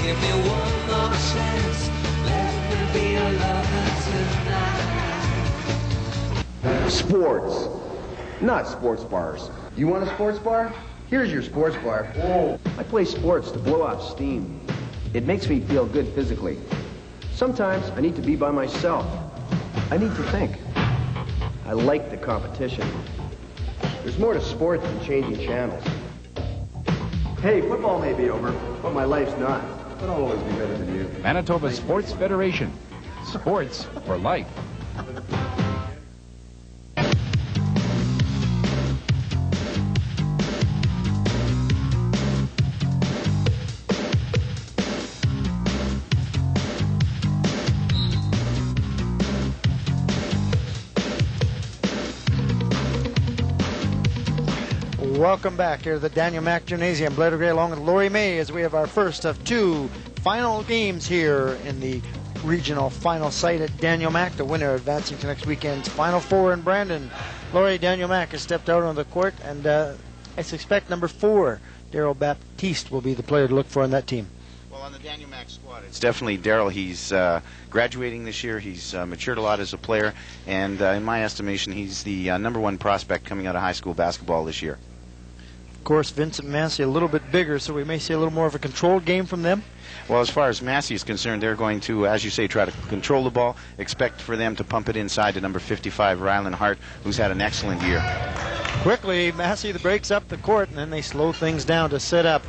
Give me one more chance. Let me be a lover tonight. Sports, not sports bars. You want a sports bar? Here's your sports bar. Whoa. I play sports to blow off steam. It makes me feel good physically. Sometimes I need to be by myself. I need to think. I like the competition. There's more to sport than changing channels. Hey, football may be over, but my life's not. But I'll always be better than you. Manitoba Sports Federation. Sports for life. Welcome back here to the Daniel Mack Gymnasium. Blair Gray along with Lori May as we have our first of two final games here in the regional final site at Daniel Mack. The winner advancing to next weekend's Final Four in Brandon. Lori, Daniel Mack has stepped out on the court, and I suspect number 4, Daryl Baptiste, will be the player to look for in that team. Well, on the Daniel Mack squad, it's definitely Daryl. He's graduating this year. He's matured a lot as a player, and in my estimation, he's the #1 prospect coming out of high school basketball this year. Of course, Vincent Massey a little bit bigger, so we may see a little more of a controlled game from them. Well, as far as Massey is concerned, they're going to, as you say, try to control the ball. Expect for them to pump it inside to number 55, Rylan Hart, who's had an excellent year. Quickly, Massey breaks up the court, and then they slow things down to set up.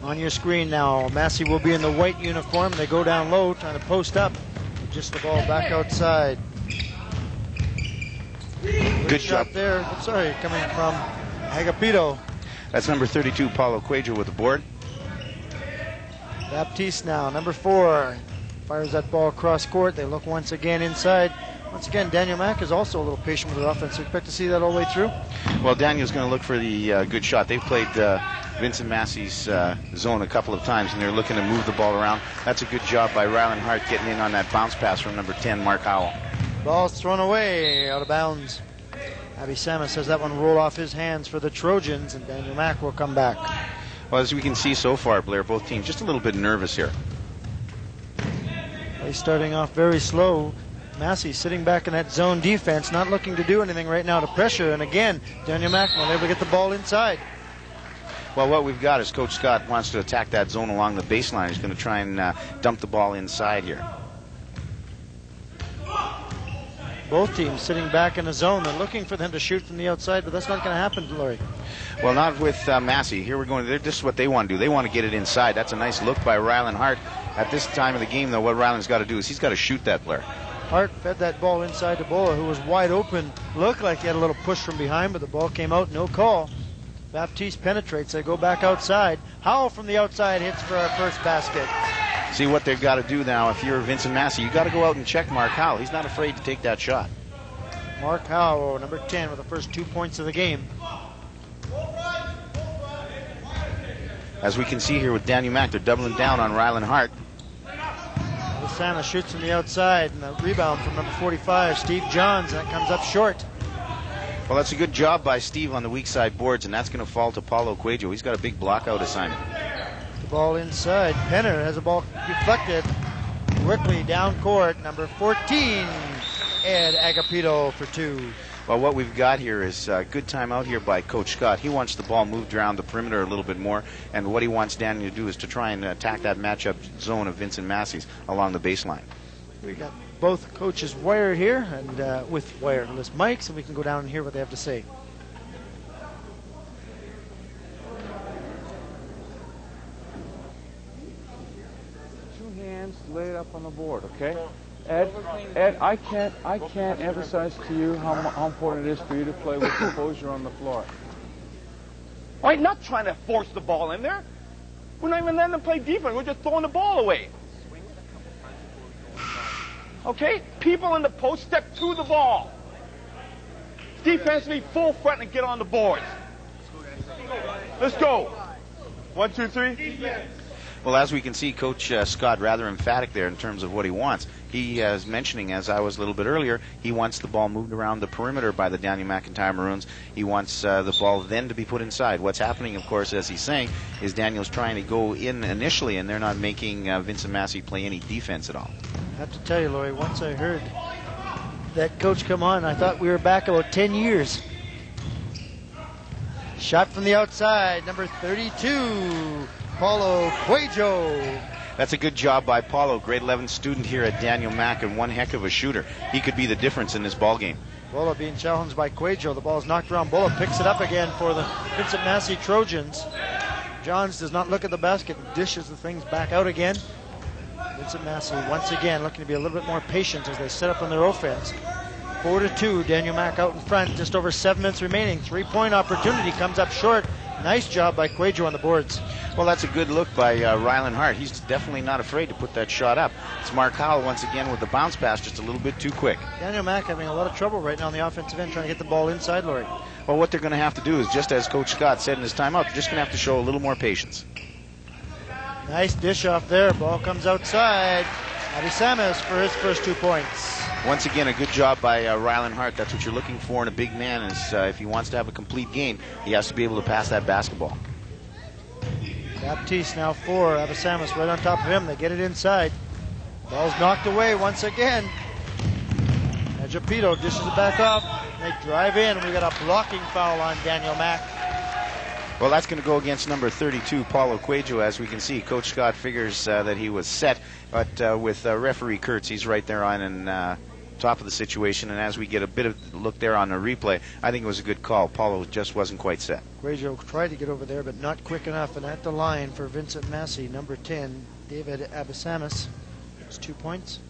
On your screen now, Massey will be in the white uniform. They go down low, trying to post up. Just the ball back outside. Good job there. Sorry, coming from Agapito. That's number 32, Paulo Cuejo, with the board. Baptiste now, number 4, fires that ball across court. They look once again inside. Once again, Daniel Mack is also a little patient with the offense. We expect to see that all the way through. Well, Daniel's going to look for the good shot. They've played Vincent Massey's zone a couple of times, and they're looking to move the ball around. That's a good job by Rylan Hart getting in on that bounce pass from number 10, Mark Howell. Ball's thrown away, out of bounds. Abby Samus says that one roll off his hands for the Trojans, and Daniel Mack will come back. Well, as we can see so far, Blair, both teams just a little bit nervous here. They're starting off very slow. Massey sitting back in that zone defense, not looking to do anything right now to pressure. And again, Daniel Mack will able to get the ball inside. Well, what we've got is Coach Scott wants to attack that zone along the baseline. He's going to try and dump the ball inside here. Both teams sitting back in the zone. They're looking for them to shoot from the outside, but that's not going to happen, Laurie. Well, not with Massey. Here we're going. This is what they want to do. They want to get it inside. That's a nice look by Rylan Hart. At this time of the game, though, what Rylan's got to do is he's got to shoot that, Blair. Hart fed that ball inside to Boa, who was wide open. Looked like he had a little push from behind, but the ball came out, no call. Baptiste penetrates. They go back outside. Howell from the outside hits for our first basket. See what they've got to do now. If you're Vincent Massey, you got to go out and check Mark Howell. He's not afraid to take that shot. Mark Howell, number 10, with the first 2 points of the game. As we can see here with Daniel Mack, they're doubling down on Rylan Hart. Lasana shoots from the outside, and the rebound from number 45, Steve Johns, that comes up short. Well, that's a good job by Steve on the weak side boards, and that's going to fall to Paulo Cuejo. He's got a big block-out assignment. The ball inside. Penner has a ball deflected. Quickly down court, number 14, Ed Agapito for 2. Well, what we've got here is a good time out here by Coach Scott. He wants the ball moved around the perimeter a little bit more, and what he wants Daniel to do is to try and attack that matchup zone of Vincent Massey's along the baseline. We got both coaches wired here, and with wireless mics, and we can go down and hear what they have to say. Two hands, lay it up on the board, okay? Ed, I can't emphasize to you how important it is for you to play with composure on the floor. I'm not trying to force the ball in there. We're not even letting them play defense. We're just throwing the ball away. Okay? People in the post step to the ball. Defensively, full front and get on the boards. Let's go. 1, 2, 3. Well, as we can see, Coach Scott rather emphatic there in terms of what he wants. He is mentioning, as I was a little bit earlier, he wants the ball moved around the perimeter by the Daniel McIntyre Maroons. He wants the ball then to be put inside. What's happening, of course, as he's saying, is Daniel's trying to go in initially, and they're not making Vincent Massey play any defense at all. I have to tell you, Laurie, once I heard that coach come on, I thought we were back about 10 years. Shot from the outside, number 32, Paulo Cuejo. That's a good job by Paulo, grade 11 student here at Daniel Mac, and one heck of a shooter. He could be the difference in this ball game. Bola being challenged by Cuejo. The ball is knocked around. Bola picks it up again for the Vincent Massey Trojans. Johns does not look at the basket and dishes the things back out again. Vincent Massey once again looking to be a little bit more patient as they set up on their offense. 4-2, Daniel Mac out in front, just over 7 minutes remaining. 3-point opportunity comes up short. Nice job by Cuejo on the boards. Well, that's a good look by Rylan Hart. He's definitely not afraid to put that shot up. It's Mark Howell once again with the bounce pass, just a little bit too quick. Daniel Mac having a lot of trouble right now on the offensive end trying to get the ball inside, Laurie. Well, what they're going to have to do is, just as Coach Scott said in his timeout, they're just going to have to show a little more patience. Nice dish off there. Ball comes outside. Abby Samus for his first 2 points. Once again, a good job by Rylan Hart. That's what you're looking for in a big man, is if he wants to have a complete game, he has to be able to pass that basketball. Baptiste now 4. Abasamis right on top of him. They get it inside. Ball's knocked away once again. Ajapito dishes it back off. They drive in, and we got a blocking foul on Daniel Mac. Well, that's going to go against number 32, Paulo Cuejo. As we can see, Coach Scott figures that he was set, but with referee Kurtz, he's right there on top of the situation, and as we get a bit of look there on the replay, I think it was a good call. Paulo just wasn't quite set. Cuejo tried to get over there, but not quick enough, and at the line for Vincent Massey, number 10, David Abasamis. It's 2 points.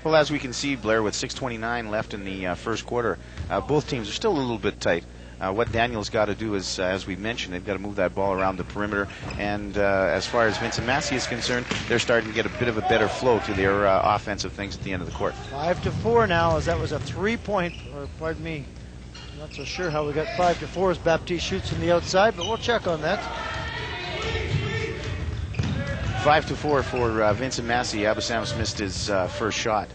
Well, as we can see, Blair, with 6:29 left in the first quarter, both teams are still a little bit tight. What Daniel's got to do is, as we mentioned, they've got to move that ball around the perimeter. And as far as Vincent Massey is concerned, they're starting to get a bit of a better flow to their offensive things at the end of the court. 5-4 now, as that was a 3-point, or pardon me, I'm not so sure how we got 5-4 as Baptiste shoots from the outside, but we'll check on that. 5-4 for Vincent Massey. Abasamis missed his first shot.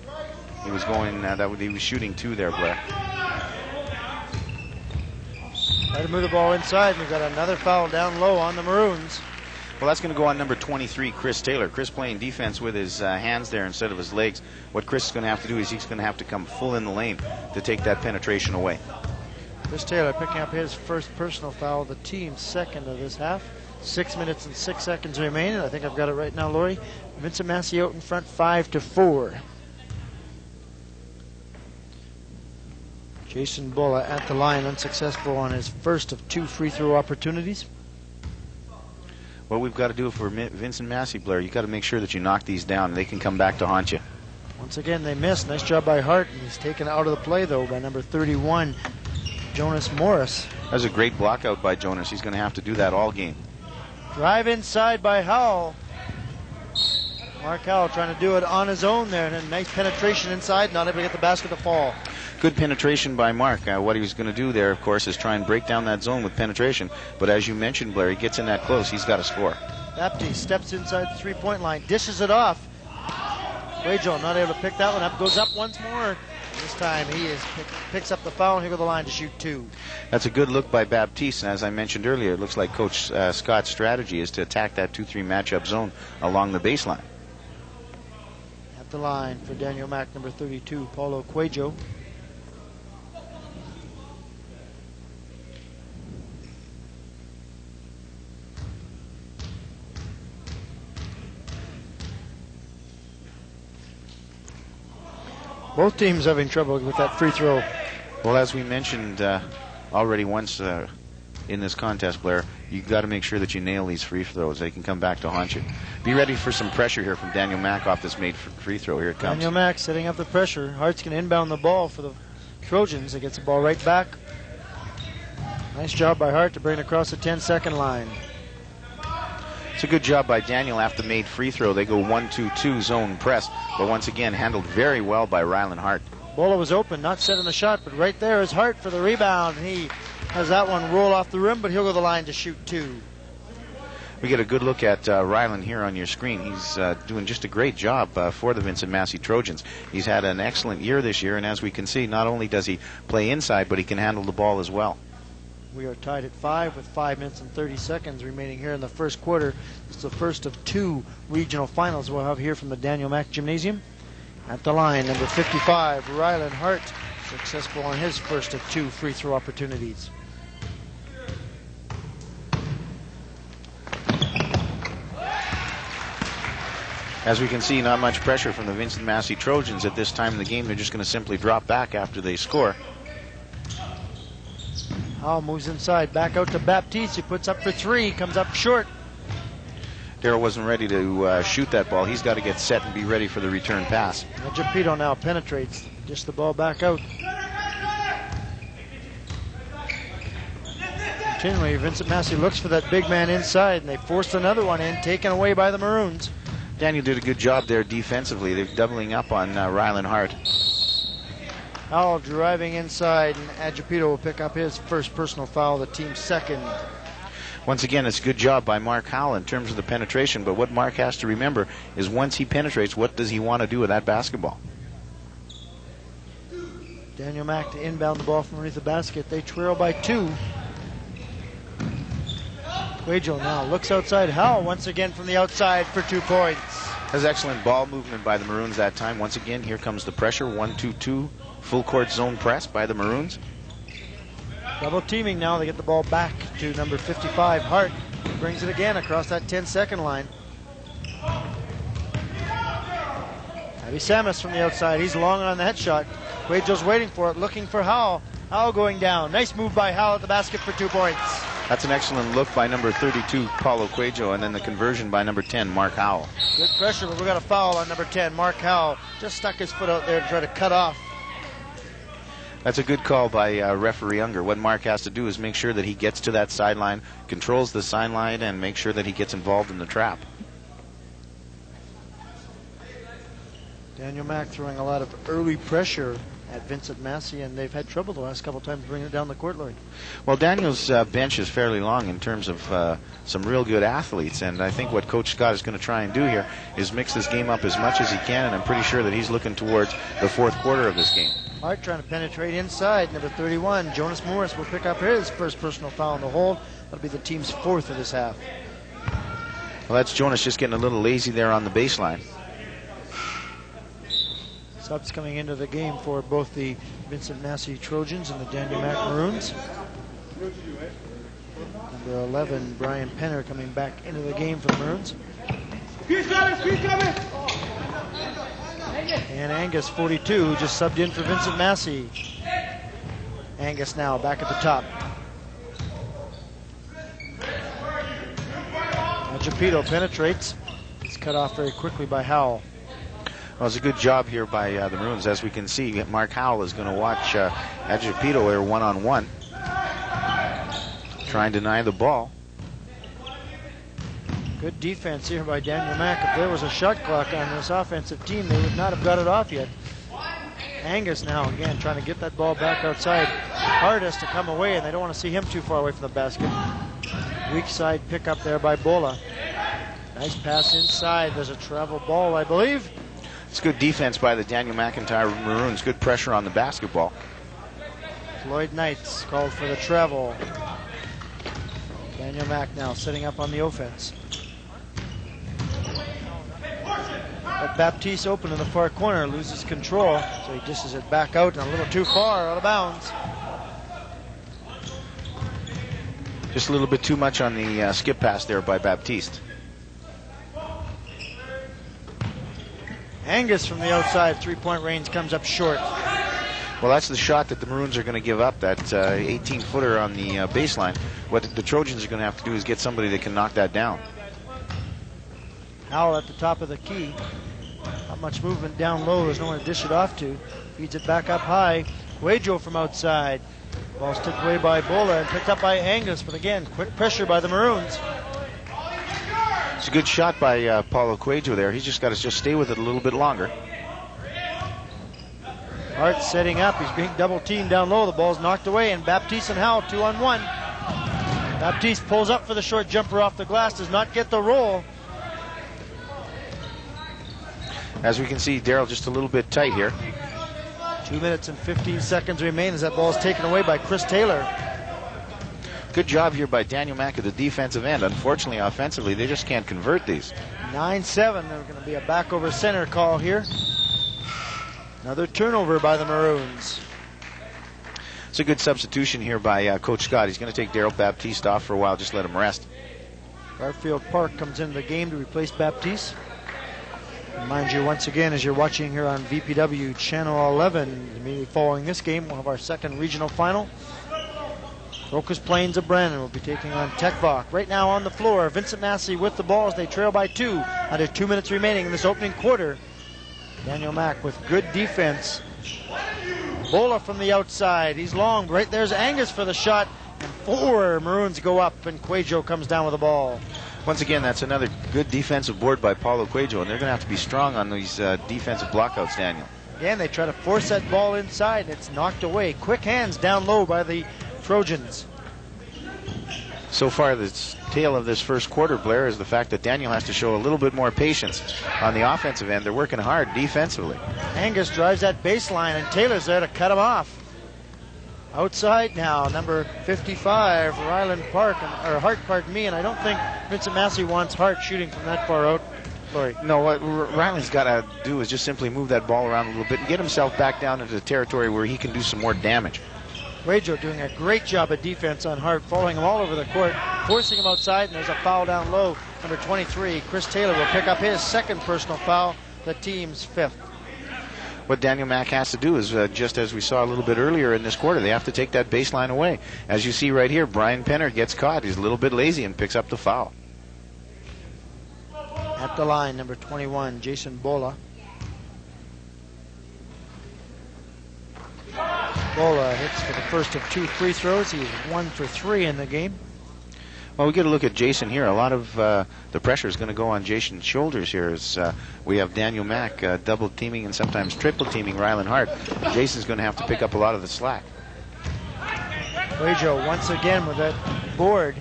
He was going. He was shooting 2 there, Blair. Try to move the ball inside, and we've got another foul down low on the Maroons. Well, that's going to go on number 23, Chris Taylor. Chris playing defense with his hands there instead of his legs. What Chris is going to have to do is he's going to have to come full in the lane to take that penetration away. Chris Taylor picking up his first personal foul, the team's second of this half. 6 minutes and 6 seconds remaining. I think I've got it right now, Laurie. Vincent Massey out in front, 5-4. Jason Bulla at the line, unsuccessful on his first of 2 free throw opportunities. What we've got to do for Vincent Massey, Blair, you've got to make sure that you knock these down and they can come back to haunt you. Once again, they missed. Nice job by Hart, and he's taken out of the play, though, by number 31, Jonas Morris. That was a great block out by Jonas. He's going to have to do that all game. Drive inside by Howell. Mark Howell trying to do it on his own there, and a nice penetration inside, not able to get the basket to fall. Good penetration by Mark. What he was going to do there, of course, is try and break down that zone with penetration. But as you mentioned, Blair, he gets in that close, he's got to score. Baptiste steps inside the three-point line, dishes it off. Cuejo not able to pick that one up, goes up once more. This time he picks up the foul, and he'll go to the line to shoot 2. That's a good look by Baptiste, and as I mentioned earlier, it looks like Coach Scott's strategy is to attack that 2-3 matchup zone along the baseline. At the line for Daniel Mac, number 32, Paulo Cuejo. Both teams having trouble with that free throw. Well, as we mentioned already once in this contest, Blair, you've got to make sure that you nail these free throws. They can come back to haunt you. Be ready for some pressure here from Daniel Mack off this made free throw. Here it comes. Daniel Mack setting up the pressure. Hart's going to inbound the ball for the Trojans. He gets the ball right back. Nice job by Hart to bring it across the 10-second line. It's a good job by Daniel after the made free throw. They go 1-2-2 zone press, but once again handled very well by Rylan Hart. Bola was open, not setting the shot, but right there is Hart for the rebound. And he Has that one roll off the rim, but he'll go to the line to shoot 2. We get a good look at Ryland here on your screen. He's doing just a great job for the Vincent Massey Trojans. He's had an excellent year this year, and as we can see, not only does he play inside, but he can handle the ball as well. We are tied at 5 with 5 minutes and 30 seconds remaining here in the first quarter. It's the first of 2 regional finals we'll have here from the Daniel Mack Gymnasium. At the line, number 55, Ryland Hart, successful on his first of 2 free throw opportunities. As we can see, not much pressure from the Vincent Massey Trojans at this time in the game. They're just going to simply drop back after they score. Howell moves inside, back out to Baptiste, who puts up for 3, comes up short. Darrell wasn't ready to shoot that ball. He's got to get set and be ready for the return pass. Geppetto now penetrates, just the ball back out. Continually, Vincent Massey looks for that big man inside, and they forced another one in, taken away by the Maroons. Daniel did a good job there defensively. They're doubling up on Ryland Hart. Howell driving inside, and Geppetto will pick up his first personal foul, the team's second. Once again, it's a good job by Mark Howell in terms of the penetration, but what Mark has to remember is once he penetrates, what does he want to do with that basketball? Daniel Mack to inbound the ball from underneath the basket. They trail by 2. Cuejo now looks outside. Howell once again from the outside for 2 points. That's excellent ball movement by the Maroons that time. Once again, here comes the pressure. 1-2-2. Full court zone press by the Maroons. Double teaming now. They get the ball back to number 55, Hart. Brings it again across that 10-second line. Abby Samus from the outside. He's long on that shot. Cuejo's waiting for it, looking for Howell. Howell going down. Nice move by Howell at the basket for 2 points. That's an excellent look by number 32, Paulo Cuejo, and then the conversion by number 10, Mark Howell. Good pressure, but we got a foul on number 10, Mark Howell. Just stuck his foot out there to try to cut off. That's a good call by referee Unger. What Mark has to do is make sure that he gets to that sideline, controls the sideline, and make sure that he gets involved in the trap. Daniel Mack throwing a lot of early pressure at Vincent Massey, and they've had trouble the last couple times bringing it down the court, Lloyd. Well, Daniel's bench is fairly long in terms of some real good athletes, and I think what Coach Scott is going to try and do here is mix this game up as much as he can, and I'm pretty sure that he's looking towards the 4th quarter of this game. Hart trying to penetrate inside. Number 31, Jonas Morris, will pick up his first personal foul in the hold. That'll be the team's 4th of this half. Well, that's Jonas just getting a little lazy there on the baseline. Subs coming into the game for both the Vincent Massey Trojans and the Daniel Mack Maroons. Number 11, Brian Penner, coming back into the game for the Maroons. And Angus, 42, who just subbed in for Vincent Massey. Angus now back at the top. Geppetto penetrates. It's cut off very quickly by Howell. Well, it's a good job here by the Maroons. As we can see, Mark Howell is going to watch Geppetto there one-on-one. Try and deny the ball. Good defense here by Daniel Mack. If there was a shot clock on this offensive team, they would not have got it off yet. Angus now again trying to get that ball back outside. Hart has to come away, and they don't want to see him too far away from the basket. Weak side pickup there by Bola. Nice pass inside. There's a travel ball, I believe. It's good defense by the Daniel McIntyre Maroons. Good pressure on the basketball. Floyd Knights called for the travel. Daniel Mack now setting up on the offense. But Baptiste open in the far corner, loses control, so he dishes it back out and a little too far, out of bounds. Just a little bit too much on the skip pass there by Baptiste. Angus from the outside, 3-point range, comes up short. Well, that's the shot that the Maroons are going to give up, that 18-footer on the baseline. What the Trojans are going to have to do is get somebody that can knock that down. Howell at the top of the key. Not much movement down low. There's no one to dish it off to. Feeds it back up high. Cuejo from outside. Ball's tipped away by Bola and picked up by Angus, but again, quick pressure by the Maroons. It's a good shot by Paulo Cuejo there. He's just got to just stay with it a little bit longer. Hart setting up. He's being double teamed down low. The ball's knocked away, and Baptiste and Howell 2-on-1. Baptiste pulls up for the short jumper off the glass, does not get the roll. As we can see, Darryl just a little bit tight here. 2 minutes and 15 seconds remain as that ball is taken away by Chris Taylor. Good job here by Daniel Mack at the defensive end. Unfortunately, offensively, they just can't convert these. 9-7. There's going to be a back over center call here. Another turnover by the Maroons. It's a good substitution here by Coach Scott. He's going to take Darryl Baptiste off for a while, just let him rest. Garfield Park comes into the game to replace Baptiste. Remind you once again, as you're watching here on VPW Channel 11, immediately following this game, we'll have our second regional final. Crocus Plains of Brandon will be taking on Tech-Vock. Right now on the floor, Vincent Massey with the ball as they trail by 2. Under 2 minutes remaining in this opening quarter. Daniel Mack with good defense. Bola from the outside. He's long. Right there's Angus for the shot. And 4 Maroons go up, and Quajo comes down with the ball. Once again, that's another good defensive board by Paulo Quajo, and they're going to have to be strong on these defensive blockouts, Daniel. Again, they try to force that ball inside, and it's knocked away. Quick hands down low by the Trojans. So far, the tale of this first quarter, Blair, is the fact that Daniel has to show a little bit more patience on the offensive end. They're working hard defensively. Angus drives that baseline, and Taylor's there to cut him off. Outside now, number 55, Hart, pardon me, and I don't think Vincent Massey wants Hart shooting from that far out. Sorry. No, what Riley's got to do is just simply move that ball around a little bit and get himself back down into the territory where he can do some more damage. Quajo doing a great job of defense on Hart, following him all over the court, forcing him outside, and there's a foul down low. Number 23, Chris Taylor, will pick up his second personal foul, the team's 5th. What Daniel Mack has to do is, just as we saw a little bit earlier in this quarter, they have to take that baseline away. As you see right here, Brian Penner gets caught. He's a little bit lazy and picks up the foul. At the line, number 21, Jason Bola. Bola hits for the first of 2 free throws. He's 1 for 3 in the game. Well, we get a look at Jason here. A lot of the pressure is going to go on Jason's shoulders here as we have Daniel Mack double teaming and sometimes triple teaming Rylan Hart. Jason's going to have to pick up a lot of the slack. Quajo once again with that board.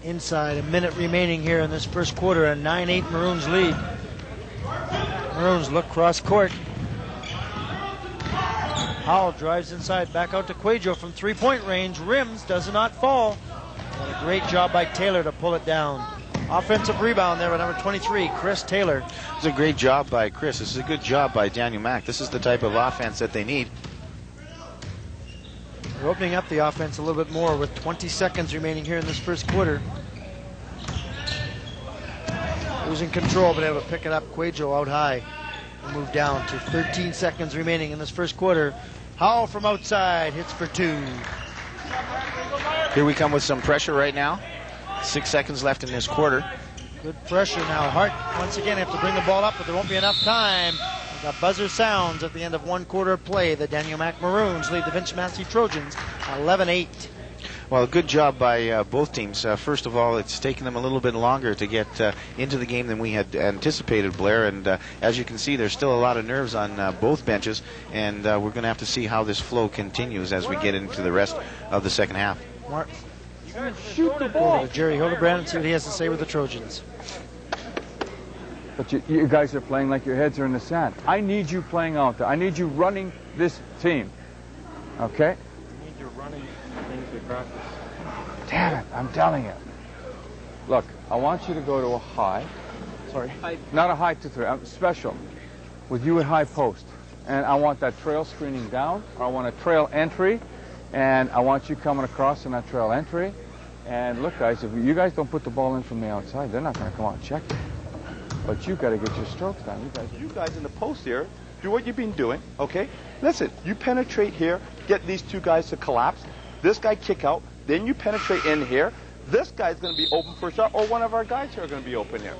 Inside, a minute remaining here in this first quarter, a 9-8 Maroons lead. Maroons look cross court. Howell drives inside, back out to Quajo from 3-point range. Rims, does not fall. And a great job by Taylor to pull it down. Offensive rebound there by number 23, Chris Taylor. It's a great job by Chris. This is a good job by Daniel Mack. This is the type of offense that they need. They're opening up the offense a little bit more with 20 seconds remaining here in this first quarter. Losing control, but able to pick it up. Quajo out high. Move down to 13 seconds remaining in this first quarter. Howell from outside hits for 2. Here we come with some pressure right now. 6 seconds left in this quarter. Good pressure now. Hart once again have to bring the ball up, but there won't be enough time. The buzzer sounds at the end of 1 quarter of play. The Daniel Mack Maroons lead the Vincent Massey Trojans 11-8. Well, good job by both teams. First of all, it's taken them a little bit longer to get into the game than we had anticipated, Blair. And as you can see, there's still a lot of nerves on both benches. And we're going to have to see how this flow continues as we get into the rest of the second half. Mark, shoot the ball. Over to Jerry Hildebrand and see what he has to say with the Trojans. But you guys are playing like your heads are in the sand. I need you playing out there. I need you running this team. Okay? I need you running things we practice. Damn it, I'm telling you. Look, I want you to go to a high. Sorry. Not a high 2-3. I'm special. With you at high post. And I want that trail screening down. I want a trail entry. And I want you coming across in that trail entry. And look, guys, if you guys don't put the ball in from the outside, they're not going to come out and check it. But you got to get your strokes down. You guys in the post here, do what you've been doing, okay? Listen, you penetrate here, get these 2 guys to collapse. This guy kick out, then you penetrate in here. This guy's going to be open for a shot, or one of our guys here are going to be open here.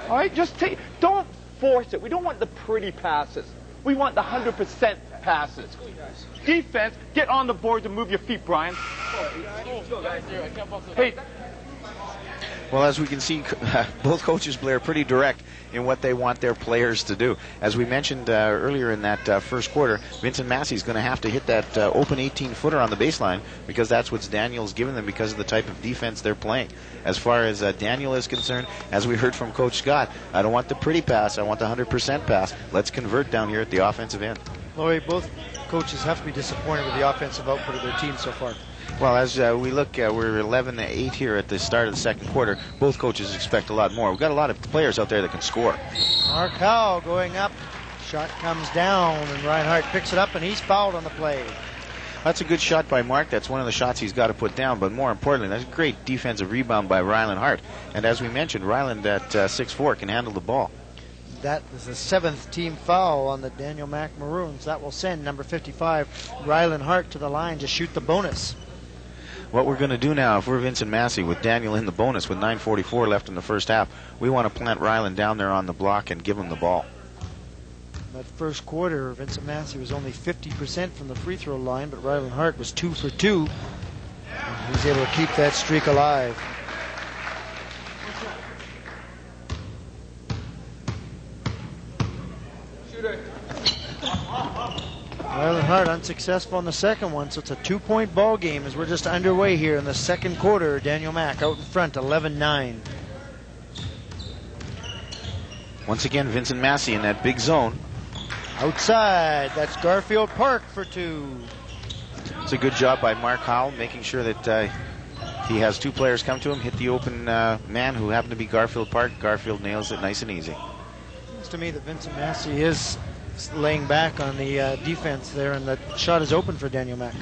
All right, just don't force it. We don't want the pretty passes. We want the 100% passes. Defense, get on the board and move your feet, Brian. Hey. Well, as we can see, both coaches, Blair, pretty direct in what they want their players to do. As we mentioned earlier in that first quarter, Vincent Massey is going to have to hit that open 18-footer on the baseline because that's what Daniel's given them because of the type of defense they're playing. As far as Daniel is concerned, as we heard from Coach Scott, I don't want the pretty pass, I want the 100% pass. Let's convert down here at the offensive end. Laurie, both coaches have to be disappointed with the offensive output of their team so far. Well, as we look, we're 11-8 here at the start of the second quarter. Both coaches expect a lot more. We've got a lot of players out there that can score. Mark Howell going up. Shot comes down, and Reinhardt picks it up, and he's fouled on the play. That's a good shot by Mark. That's one of the shots he's got to put down. But more importantly, that's a great defensive rebound by Ryland Hart. And as we mentioned, Ryland at 6'4" can handle the ball. That is the 7th team foul on the Daniel Mack Maroons. That will send number 55, Ryland Hart, to the line to shoot the bonus. What we're going to do now, if we're Vincent Massey with Daniel in the bonus with 9:44 left in the first half, we want to plant Ryland down there on the block and give him the ball. That first quarter, Vincent Massey was only 50% from the free throw line, but Ryland Hart was 2 for 2. And he was able to keep that streak alive. Ryland Hart unsuccessful on the second one, so it's a 2-point ball game as we're just underway here in the second quarter. Daniel Mack out in front, 11-9. Once again, Vincent Massey in that big zone. Outside, that's Garfield Park for 2. It's a good job by Mark Howell, making sure that he has 2 players come to him, hit the open man who happened to be Garfield Park. Garfield nails it nice and easy. Seems to me that Vincent Massey is laying back on the defense there, and the shot is open for Daniel Mack.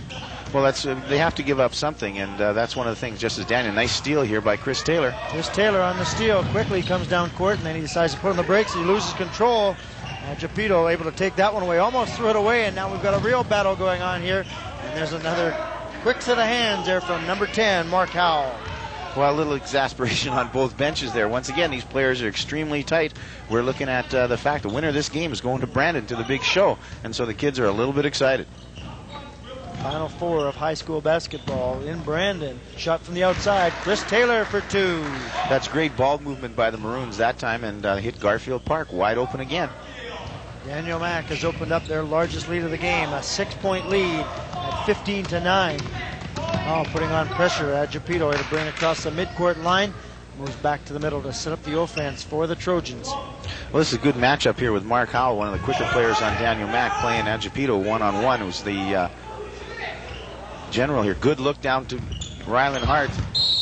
Well, that's they have to give up something, and that's one of the things. Just as Daniel, nice steal here by Chris Taylor. Chris Taylor on the steal quickly comes down court, and then he decides to put on the brakes. He loses control. Japito able to take that one away, almost threw it away, and now we've got a real battle going on here. And there's another quick set of hands there from number 10, Mark Howell. Well, a little exasperation on both benches there. Once again, these players are extremely tight. We're looking at the fact the winner of this game is going to Brandon to the big show, and so the kids are a little bit excited. Final 4 of high school basketball in Brandon. Shot from the outside. Chris Taylor for 2. That's great ball movement by the Maroons that time, and hit Garfield Park wide open again. Daniel Mack has opened up their largest lead of the game, a 6-point lead at 15-9. Oh, putting on pressure at Japito to bring across the midcourt line. Moves back to the middle to set up the offense for the Trojans. Well, this is a good matchup here with Mark Howell, one of the quicker players on Daniel Mack, playing Agapito one-on-one, who's the general here. Good look down to Ryland Hart.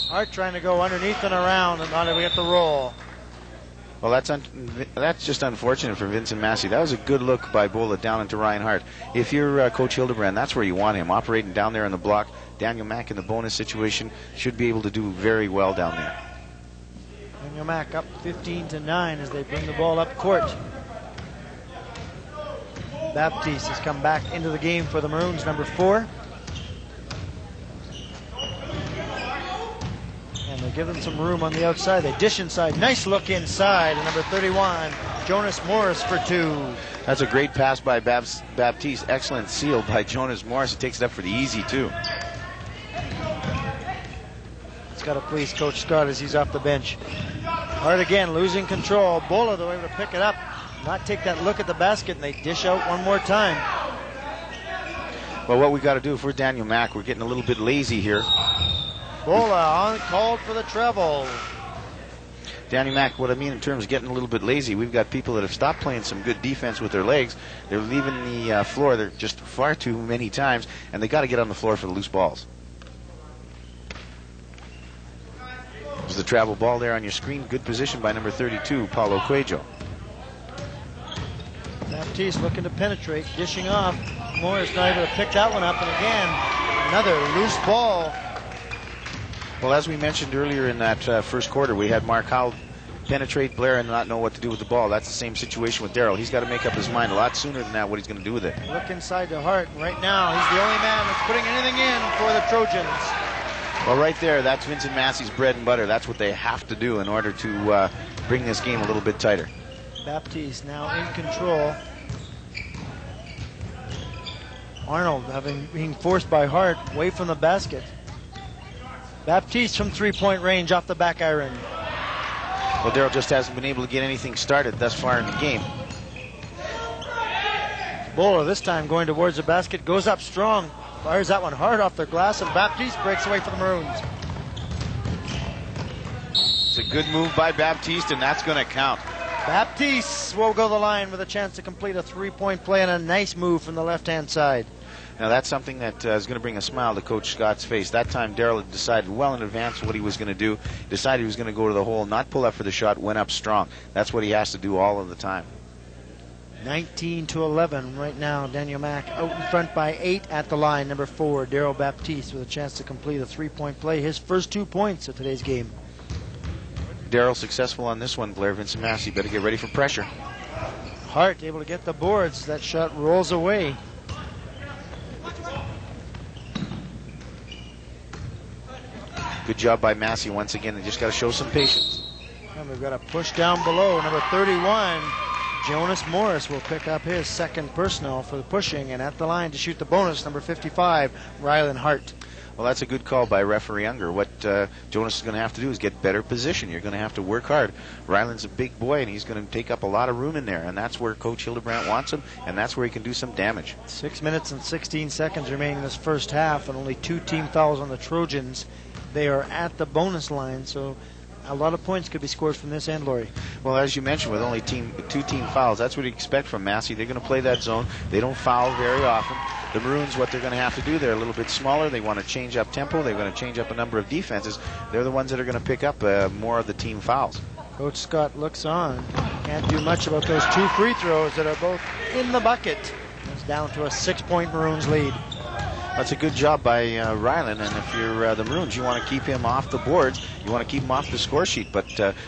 Hart trying to go underneath and around, and not able to get the roll. Well, that's just unfortunate for Vincent Massey. That was a good look by Bola down into Ryan Hart. If you're Coach Hildebrand, that's where you want him, operating down there on the block. Daniel Mack in the bonus situation should be able to do very well down there. Daniel Mack up 15-9 as they bring the ball up court. Baptiste has come back into the game for the Maroons, number 4. And they give them some room on the outside. They dish inside. Nice look inside. And number 31, Jonas Morris for 2. That's a great pass by Baptiste. Excellent seal by Jonas Morris. He takes it up for the easy, too. It's got to please Coach Scott as he's off the bench. Hart again, losing control. Bola, though, able to pick it up. Not take that look at the basket, and they dish out one more time. Well, what we got to do, if we're Daniel Mack, we're getting a little bit lazy here. Bola on called for the treble. Daniel Mack, what I mean in terms of getting a little bit lazy, we've got people that have stopped playing some good defense with their legs. They're leaving the floor. They're just far too many times, and they got to get on the floor for the loose balls. There's the travel ball there on your screen. Good position by number 32, Paulo Cuejo. Baptiste looking to penetrate, dishing off. Morris not able to pick that one up, and again, another loose ball. Well, as we mentioned earlier in that first quarter, we had Mark Howell penetrate Blair and not know what to do with the ball. That's the same situation with Darrell. He's got to make up his mind a lot sooner than that what he's going to do with it. Look inside to Hart. Right now, he's the only man that's putting anything in for the Trojans. Well, right there, that's Vincent Massey's bread and butter. That's what they have to do in order to bring this game a little bit tighter. Baptiste now in control. Arnold being forced by Hart away from the basket. Baptiste from 3-point range off the back iron. Well, Darrell just hasn't been able to get anything started thus far in the game. Bowler this time going towards the basket, goes up strong, fires that one hard off the glass, and Baptiste breaks away for the Maroons. It's a good move by Baptiste, and that's going to count. Baptiste will go to the line with a chance to complete a three-point play and a nice move from the left-hand side. Now that's something that is going to bring a smile to Coach Scott's face. That time Darrell had decided well in advance what he was going to do. Decided he was going to go to the hole, not pull up for the shot, went up strong. That's what he has to do all of the time. 19-11 right now. Daniel Mack out in front by 8 at the line. Number 4, Darrell Baptiste, with a chance to complete a three-point play. His first 2 points of today's game. Darrell successful on this one. Blair Vincent Massey better get ready for pressure. Hart able to get the boards. That shot rolls away. Good job by Massey once again. They just got to show some patience. And we've got a push down below. Number 31, Jonas Morris, will pick up his second personal for the pushing, and at the line to shoot the bonus, number 55, Rylan Hart. Well, that's a good call by referee Unger. What Jonas is going to have to do is get better position. You're going to have to work hard. Ryland's a big boy, and he's going to take up a lot of room in there, and that's where Coach Hildebrandt wants him, and that's where he can do some damage. 6 minutes and 16 seconds remaining in this first half, and only 2 team fouls on the Trojans. They are at the bonus line, so a lot of points could be scored from this end, Laurie. Well, as you mentioned, with only 2 team fouls, that's what you expect from Massey. They're going to play that zone. They don't foul very often. The Maroons, what they're going to have to do, they're a little bit smaller. They want to change up tempo. They're going to change up a number of defenses. They're the ones that are going to pick up more of the team fouls. Coach Scott looks on. Can't do much about those 2 free throws that are both in the bucket. It's down to a 6-point Maroons lead. That's a good job by Ryland, and if you're the Maroons, you want to keep him off the boards. You want to keep him off the score sheet, but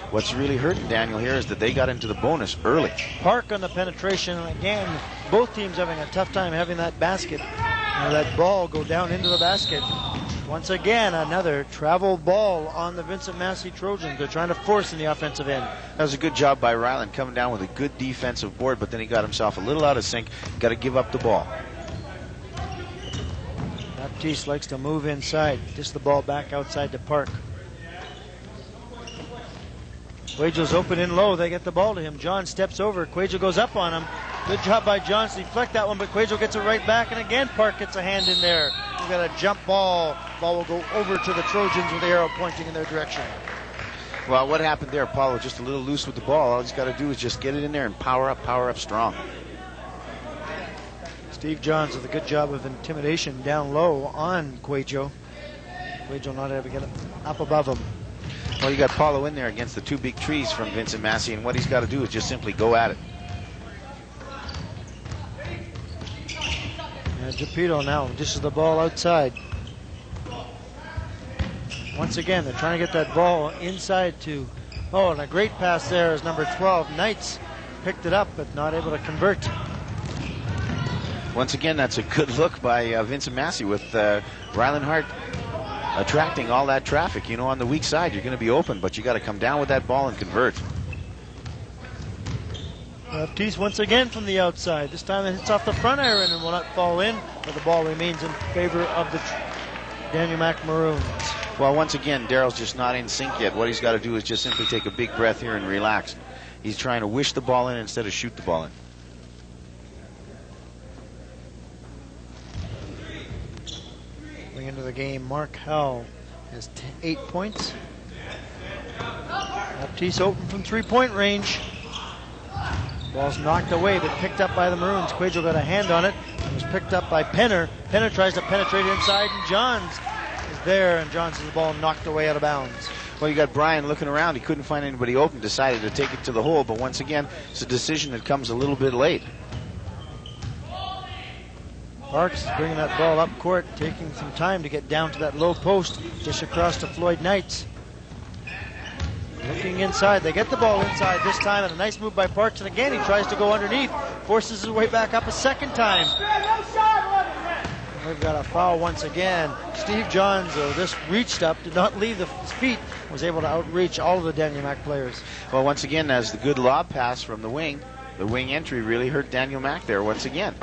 what's really hurting Daniel here is that they got into the bonus early. Park on the penetration, and again, both teams having a tough time having that basket, or that ball go down into the basket. Once again, another travel ball on the Vincent Massey Trojans. They're trying to force in the offensive end. That was a good job by Ryland, coming down with a good defensive board, but then he got himself a little out of sync. Got to give up the ball. Baptiste likes to move inside. Just the ball back outside to Park. Quajo's open in low. They get the ball to him. John steps over. Quajo goes up on him. Good job by John to deflect that one, but Quajo gets it right back, and again Park gets a hand in there. We've got a jump ball. Ball will go over to the Trojans with the arrow pointing in their direction. Well, what happened there? Paulo just a little loose with the ball. All he's got to do is just get it in there and power up strong. Steve Johns with a good job of intimidation down low on Quajo. Quajo not able to get up above him. Well, you got Paulo in there against the 2 big trees from Vincent Massey, and what he's got to do is just simply go at it. And Geppetto now dishes the ball outside. Once again, they're trying to get that ball inside to... Oh, and a great pass there is number 12. Knights picked it up, but not able to convert. Once again, that's a good look by Vincent Massey with Ryland Hart attracting all that traffic. You know, on the weak side, you're going to be open, but you got to come down with that ball and convert. Baptiste once again from the outside. This time it hits off the front iron and will not fall in, but the ball remains in favor of the Daniel Mack Maroons. Well, once again, Darrell's just not in sync yet. What he's got to do is just simply take a big breath here and relax. He's trying to wish the ball in instead of shoot the ball in. Into the game, Mark Howell has 8 points. Baptiste open from 3-point range. Ball's knocked away, but picked up by the Maroons. Quajo got a hand on it. It was picked up by Penner. Penner tries to penetrate inside, and Johns is there, and Johns has the ball knocked away out of bounds. Well, you got Brian looking around. He couldn't find anybody open, decided to take it to the hole, but once again, it's a decision that comes a little bit late. Parks bringing that ball up court, taking some time to get down to that low post, just across to Floyd Knights. Looking inside, they get the ball inside this time, and a nice move by Parks, and again he tries to go underneath, forces his way back up a second time. We've got a foul once again. Steve Johns, though, this reached up, did not leave his feet, was able to outreach all of the Daniel Mack players. Well, once again, as the good lob pass from the wing entry really hurt Daniel Mack there once again.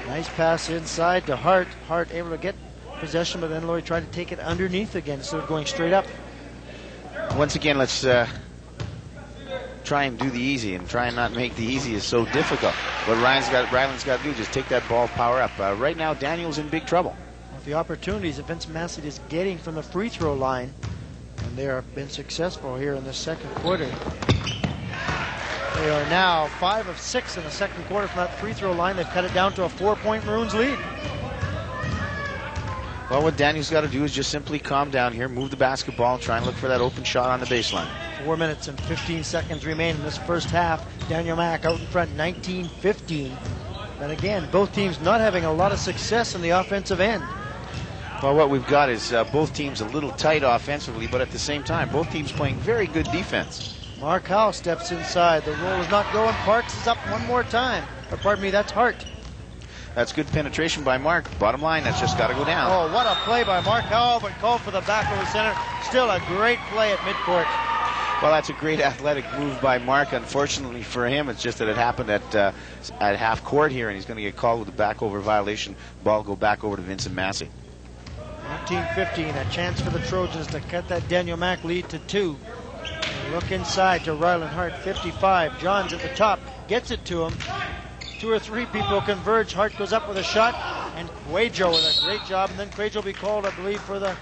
Nice pass inside to Hart. Hart able to get possession, but then Laurie tried to take it underneath again instead of going straight up. Once again, let's try and do the easy and try and not make the easy is so difficult. What Ryland's got to do is just take that ball, power up. Right now, Daniel's in big trouble. Well, the opportunities that Vincent Massey is getting from the free throw line, and they have been successful here in the second quarter. They are now 5 of 6 in the second quarter from that free throw line. They've cut it down to a 4-point Maroons lead. Well, what Daniel's got to do is just simply calm down here, move the basketball, and try and look for that open shot on the baseline. 4 minutes and 15 seconds remain in this first half. Daniel Mack out in front, 19-15. And again, both teams not having a lot of success in the offensive end. Well, what we've got is both teams a little tight offensively, but at the same time, both teams playing very good defense. Mark Howe steps inside. The roll is not going. Parks is up one more time. Or pardon me, that's Hart. That's good penetration by Mark. Bottom line, that's just got to go down. Oh, what a play by Mark Howe, but called for the back over center. Still a great play at midcourt. Well, that's a great athletic move by Mark. Unfortunately for him, it's just that it happened at half court here, and he's going to get called with a back over violation. Ball go back over to Vincent Massey. 19-15, a chance for the Trojans to cut that Daniel Mack lead to 2. They look inside to Ryland Hart, 55. Johns at the top, gets it to him. 2 or 3 people converge. Hart goes up with a shot, and Cuejo with a great job. And then Cuejo will be called, I believe, for the...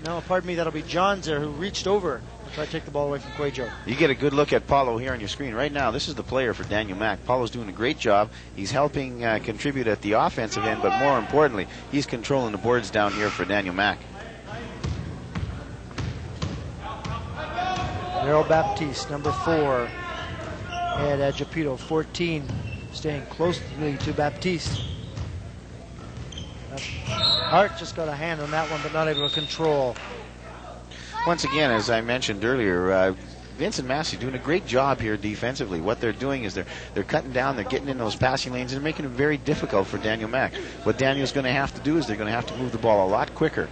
No, pardon me, that'll be Johns there who reached over to try to take the ball away from Cuejo. You get a good look at Paulo here on your screen. Right now, this is the player for Daniel Mack. Paulo's doing a great job. He's helping contribute at the offensive end, but more importantly, he's controlling the boards down here for Daniel Mack. Daryl Baptiste, number 4. Ed Agapito, 14, staying closely to Baptiste. Hart just got a hand on that one, but not able to control. Once again, as I mentioned earlier, Vincent Massey doing a great job here defensively. What they're doing is they're cutting down, they're getting in those passing lanes, and making it very difficult for Daniel Mack. What Daniel's going to have to do is they're going to have to move the ball a lot quicker.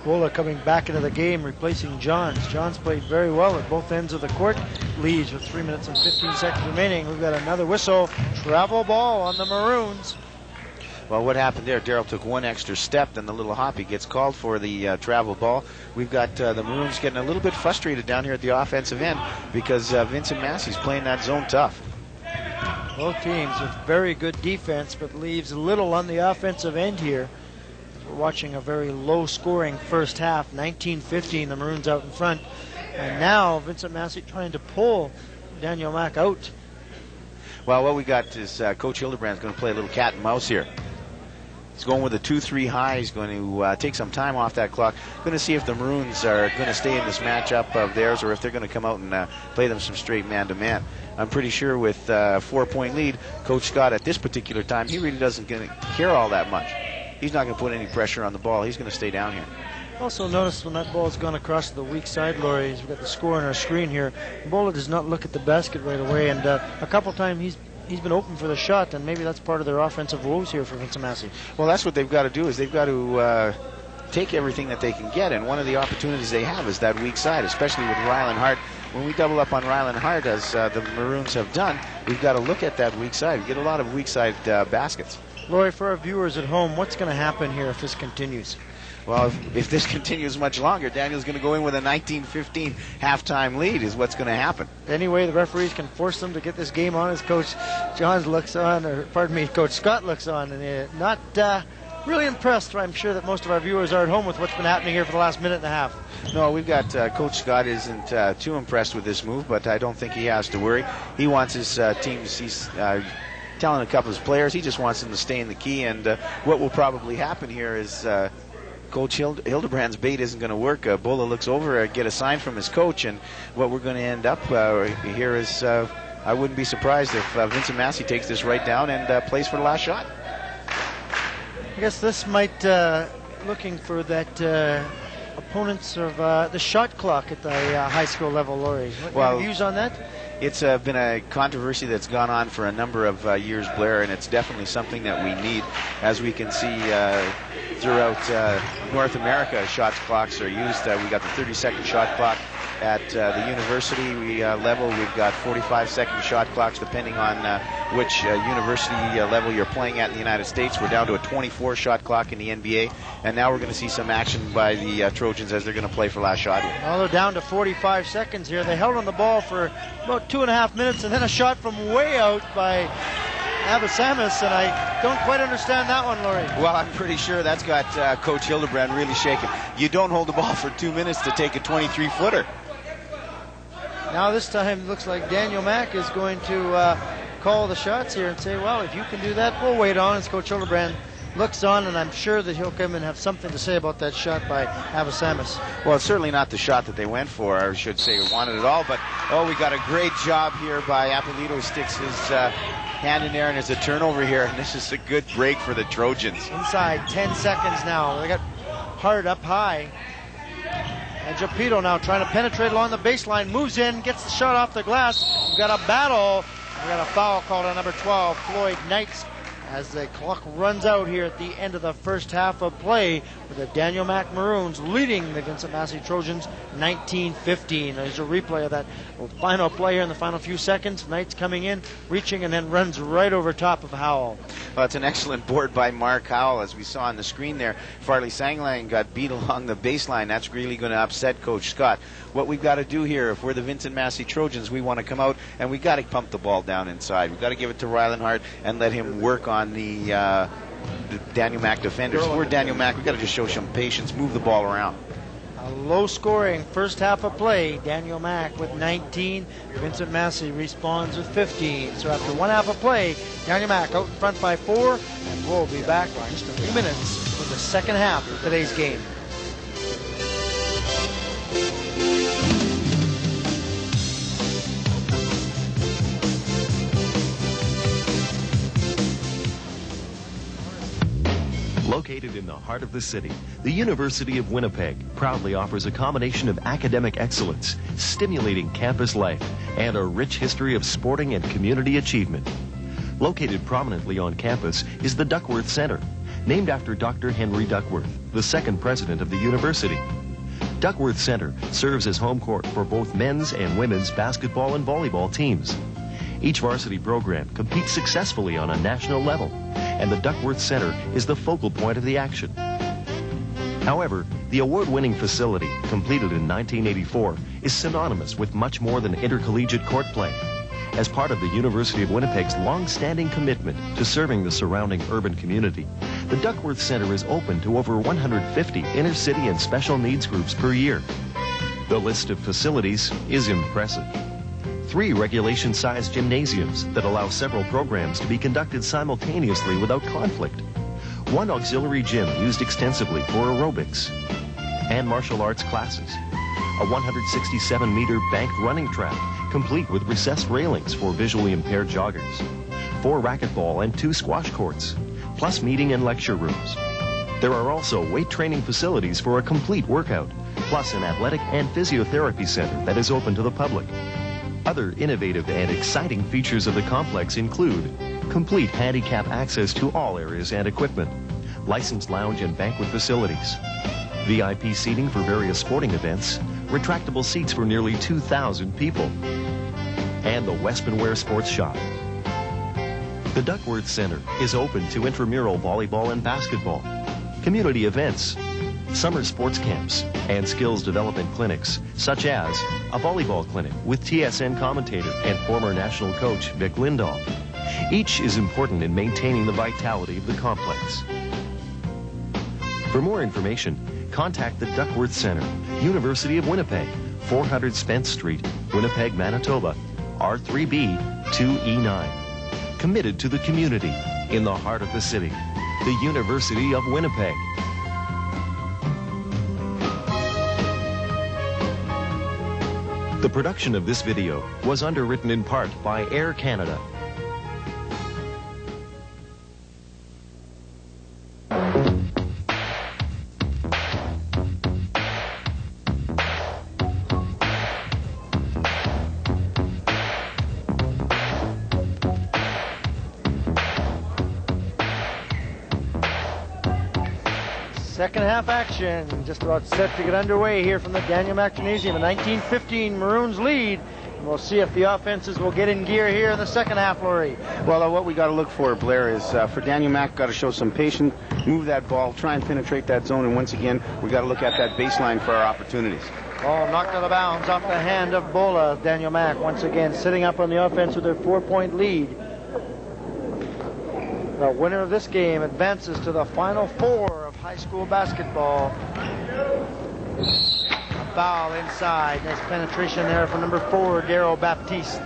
Bola coming back into the game, replacing Johns. Johns played very well at both ends of the court. Leads with 3 minutes and 15 seconds remaining. We've got another whistle. Travel ball on the Maroons. Well, what happened there? Daryl took one extra step, then the little hop. He gets called for the travel ball. We've got the Maroons getting a little bit frustrated down here at the offensive end because Vincent Massey's playing that zone tough. Both teams with very good defense, but leaves little on the offensive end here. We're watching a very low-scoring first half, 19-15, the Maroons out in front. And now Vincent Massey trying to pull Daniel Mack out. Well, what we got is Coach Hildebrand's going to play a little cat and mouse here. He's going with a 2-3 high. He's going to take some time off that clock. Going to see if the Maroons are going to stay in this matchup of theirs or if they're going to come out and play them some straight man-to-man. I'm pretty sure with a 4-point lead, Coach Scott at this particular time, he really doesn't care all that much. He's not going to put any pressure on the ball. He's going to stay down here. Also notice when that ball's gone across to the weak side, Laurie, we've got the score on our screen here. Bola does not look at the basket right away, and a couple times he's been open for the shot, and maybe that's part of their offensive woes here for Vincent Massey. Well, that's what they've got to do, is they've got to take everything that they can get, and one of the opportunities they have is that weak side, especially with Ryland Hart. When we double up on Ryland Hart, as the Maroons have done, we've got to look at that weak side. We get a lot of weak side baskets. Laurie, for our viewers at home, what's going to happen here if this continues? Well, if this continues much longer, Daniel's going to go in with a 19-15 halftime lead is what's going to happen. Anyway, the referees can force them to get this game on as Coach Johns looks on, or pardon me, Coach Scott looks on, and not really impressed. I'm sure that most of our viewers are at home with what's been happening here for the last minute and a half. No, we've got Coach Scott isn't too impressed with this move, but I don't think he has to worry. He wants his teams, he's telling a couple of his players, he just wants them to stay in the key, and what will probably happen here is Coach Hildebrand's bait isn't going to work. Bola looks over, get a sign from his coach, and what we're going to end up here is I wouldn't be surprised if Vincent Massey takes this right down and plays for the last shot. I guess this might looking for that opponents of the shot clock at the high school level, Laurie. What your views on that? It's been a controversy that's gone on for a number of years, Blair, and it's definitely something that we need. As we can see throughout North America, shot clocks are used. We got the 30-second shot clock at the university level, we've got 45-second shot clocks depending on which university level you're playing at in the United States. We're down to a 24-shot clock in the NBA, and now we're going to see some action by the Trojans as they're going to play for last shot here. Well, they're down to 45 seconds here. They held on the ball for about 2.5 minutes, and then a shot from way out by Abasamis, and I don't quite understand that one, Laurie. Well, I'm pretty sure that's got Coach Hildebrand really shaken. You don't hold the ball for 2 minutes to take a 23-footer. Now this time it looks like Daniel Mack is going to call the shots here and say, well, if you can do that, we'll wait on as Coach Hildebrand looks on, and I'm sure that he'll come and have something to say about that shot by Abasamis. Well, it's certainly not the shot that they went for, or I should say wanted it all, but we got a great job here by Apolito. Sticks his hand in there, and there's a turnover here, and this is a good break for the Trojans. Inside 10 seconds now. They got Hart up high. And Japito now trying to penetrate along the baseline, moves in, gets the shot off the glass. We've got a battle. We've got a foul called on number 12, Floyd Knights, as the clock runs out here at the end of the first half of play, with the Daniel Mack Maroons leading the Vincent Massey Trojans 19-15. There's a replay of that final play here in the final few seconds. Knights coming in, reaching, and then runs right over top of Howell. Well, it's an excellent board by Mark Howell, as we saw on the screen there. Farley Sanglang got beat along the baseline. That's really going to upset Coach Scott. What we've got to do here, if we're the Vincent Massey Trojans, we want to come out and we've got to pump the ball down inside. We've got to give it to Rylan Hart and let him work on the Daniel Mack defenders. If we're Daniel Mack, we've got to just show some patience, move the ball around. A low-scoring first half of play. Daniel Mack with 19. Vincent Massey responds with 15. So after one half of play, Daniel Mack out in front by 4, and we'll be back in just a few minutes with the second half of today's game. Located in the heart of the city, the University of Winnipeg proudly offers a combination of academic excellence, stimulating campus life, and a rich history of sporting and community achievement. Located prominently on campus is the Duckworth Center, named after Dr. Henry Duckworth, the second president of the university. Duckworth Center serves as home court for both men's and women's basketball and volleyball teams. Each varsity program competes successfully on a national level, and the Duckworth Center is the focal point of the action. However, the award-winning facility, completed in 1984, is synonymous with much more than intercollegiate court play. As part of the University of Winnipeg's long-standing commitment to serving the surrounding urban community, the Duckworth Center is open to over 150 inner-city and special needs groups per year. The list of facilities is impressive. 3 regulation-sized gymnasiums that allow several programs to be conducted simultaneously without conflict. 1 auxiliary gym used extensively for aerobics and martial arts classes. A 167-meter banked running track, complete with recessed railings for visually impaired joggers. 4 racquetball and 2 squash courts, plus meeting and lecture rooms. There are also weight training facilities for a complete workout, plus an athletic and physiotherapy center that is open to the public. Other innovative and exciting features of the complex include complete handicap access to all areas and equipment, licensed lounge and banquet facilities, VIP seating for various sporting events, retractable seats for nearly 2,000 people, and the Westmanware Sports Shop. The Duckworth Center is open to intramural volleyball and basketball, community events, summer sports camps, and skills development clinics, such as a volleyball clinic with TSN commentator and former national coach Vic Lindahl. Each is important in maintaining the vitality of the complex. For more information, contact the Duckworth Center, University of Winnipeg, 400 Spence Street, Winnipeg, Manitoba, R3B 2E9. Committed to the community, in the heart of the city, the University of Winnipeg. The production of this video was underwritten in part by Air Canada. Second half action just about set to get underway here from the Daniel Mac Gymnasium. A 19-15 Maroons lead. And we'll see if the offenses will get in gear here in the second half, Laurie. Well, what we got to look for, Blair, is for Daniel Mac, got to show some patience, move that ball, try and penetrate that zone, and once again, we got to look at that baseline for our opportunities. Ball knocked out of bounds off the hand of Bola. Daniel Mac once again sitting up on the offense with their 4-point lead. The winner of this game advances to the Final Four of high school basketball. A foul inside. Nice penetration there from number 4, Daryl Baptiste.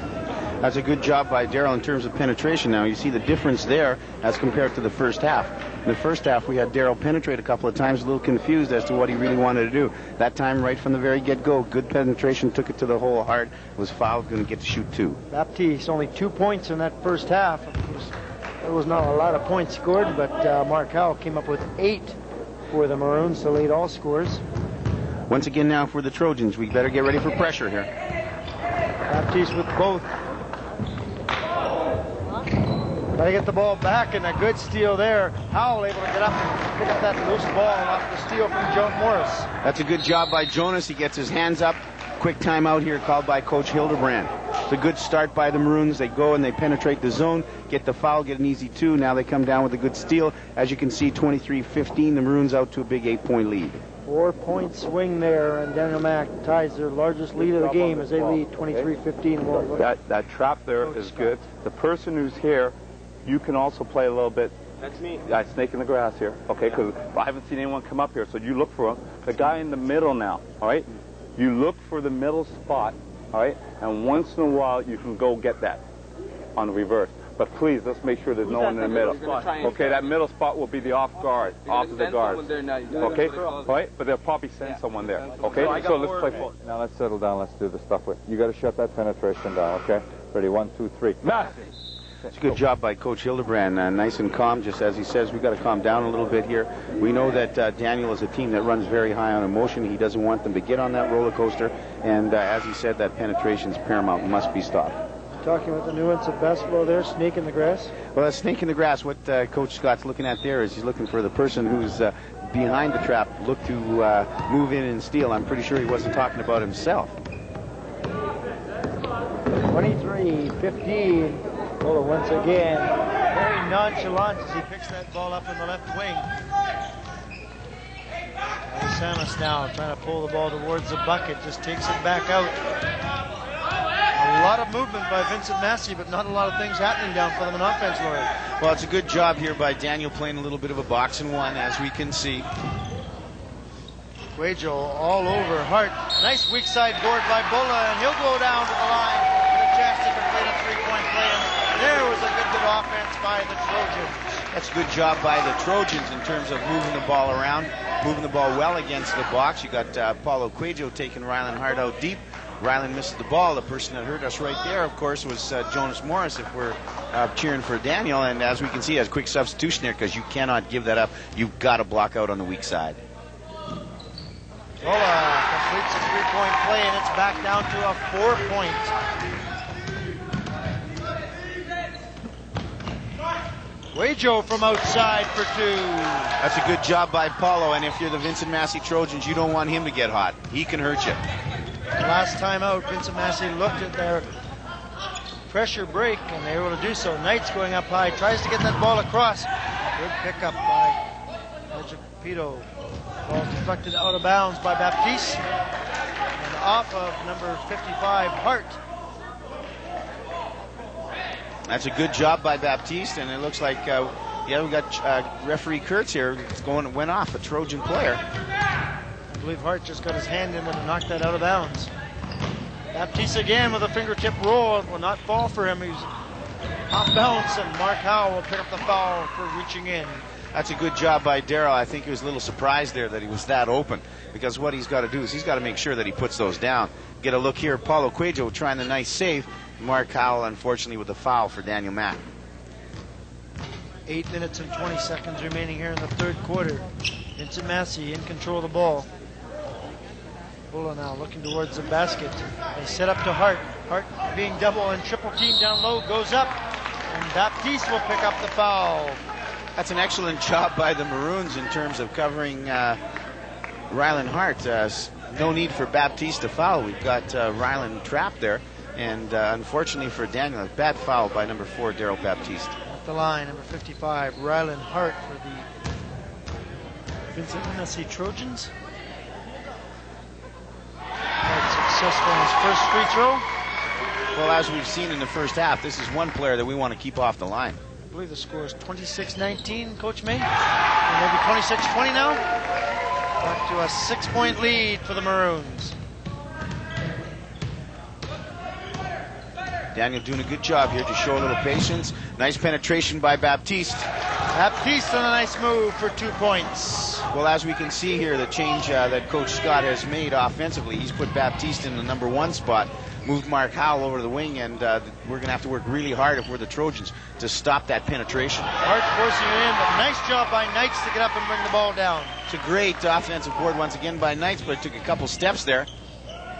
That's a good job by Daryl in terms of penetration. Now, you see the difference there as compared to the first half. In the first half, we had Daryl penetrate a couple of times, a little confused as to what he really wanted to do. That time, right from the very get-go, good penetration, took it to the hole hard, was fouled, going to get to shoot 2. Baptiste only 2 points in that first half. There was not a lot of points scored, but Mark Howell came up with 8 for the Maroons to lead all scores. Once again now for the Trojans, we better get ready for pressure here. Baptiste with both. Got to get the ball back, and a good steal there. Howell able to get up and pick up that loose ball off the steal from Joe Morris. That's a good job by Jonas. He gets his hands up. Quick timeout here called by Coach Hildebrand. It's a good start by the Maroons. They go and they penetrate the zone, get the foul, get an easy 2. Now they come down with a good steal. As you can see, 23-15, the Maroons out to a big 8-point lead. 4-point swing there, and Daniel Mac ties their largest lead of the game as they lead 23-15. That trap there is good. The person who's here, you can also play a little bit. That's me. Snake in the grass here, okay? Because I haven't seen anyone come up here, so you look for him. The guy in the middle now, all right? You look for the middle spot, all right? And once in a while, you can go get that on the reverse. But please, let's make sure there's no one in the middle. Okay, that middle spot will be the off guard, opposite guards. Okay, all right? But they'll probably send someone there. Okay, so let's play for. Now let's settle down. Let's do the stuff with. You got to shut that penetration down. Okay, ready? 1, 2, 3. Massive. It's a good job by Coach Hildebrand. Nice and calm, just as he says. We've got to calm down a little bit here. We know that Daniel is a team that runs very high on emotion. He doesn't want them to get on that roller coaster. And as he said, that penetration is paramount, must be stopped. Talking about the nuance of basketball there, snake in the grass. Well, a snake in the grass, what Coach Scott's looking at there is he's looking for the person who's behind the trap, look to move in and steal. I'm pretty sure he wasn't talking about himself. 23-15. Bola once again, very nonchalant as he picks that ball up in the left wing. Samus now trying to pull the ball towards the bucket, just takes it back out. A lot of movement by Vincent Massey, but not a lot of things happening down for them in offense, Laurie. Well, it's a good job here by Daniel playing a little bit of a box and one, as we can see. Cuejo all over Hart. Nice weak side board by Bola, and he'll go down to the line with a chance to complete a 3-point play. There was a good offense by the Trojans. That's a good job by the Trojans in terms of moving the ball around, moving the ball well against the box. You got Paulo Cuejo taking Rylan Hart out deep. Rylan misses the ball. The person that hurt us right there, of course, was Jonas Morris, if we're cheering for Daniel. And as we can see, as quick substitution there, because you cannot give that up. You've got to block out on the weak side. Bola completes a 3-point play, and it's back down to a 4-point. Cuejo from outside for 2. That's a good job by Paulo, and if you're the Vincent Massey Trojans, you don't want him to get hot. He can hurt you. Last time out, Vincent Massey looked at their pressure break, and they were able to do so. Knight's going up high, tries to get that ball across. Good pickup by Agapito. Ball deflected out of bounds by Baptiste, and off of number 55, Hart. That's a good job by Baptiste, and it looks like, we got referee Kurtz here. Went off a Trojan player. I believe Hart just got his hand in and knocked that out of bounds. Baptiste again with a fingertip roll. It will not fall for him. He's off balance, and Mark Howell will pick up the foul for reaching in. That's a good job by Darrell. I think he was a little surprised there that he was that open, because what he's got to do is he's got to make sure that he puts those down. Get a look here. Paulo Cuejo trying the nice save. Mark Howell, unfortunately, with the foul for Daniel Mack. 8 minutes and 20 seconds remaining here in the third quarter. Vincent Massey in control of the ball. Bola now looking towards the basket. They set up to Hart. Hart being double and triple teamed down low, goes up, and Baptiste will pick up the foul. That's an excellent job by the Maroons in terms of covering Ryland Hart. No need for Baptiste to foul. We've got Ryland trapped there. And unfortunately for Daniel, a bad foul by number 4, Daryl Baptiste. Off the line, number 55, Ryland Hart for the Vincent Massey Trojans. Quite successful in his first free throw. Well, as we've seen in the first half, this is one player that we want to keep off the line. I believe the score is 26-19, Coach May. Or maybe 26-20 now. Back to a 6-point lead for the Maroons. Daniel doing a good job here to show a little patience. Nice penetration by Baptiste. Baptiste on a nice move for 2 points. Well, as we can see here, the change that Coach Scott has made offensively, he's put Baptiste in the number 1 spot, moved Mark Howell over to the wing, and we're going to have to work really hard if we're the Trojans to stop that penetration. Hart forcing it in, but nice job by Knights to get up and bring the ball down. It's a great offensive board once again by Knights, but it took a couple steps there.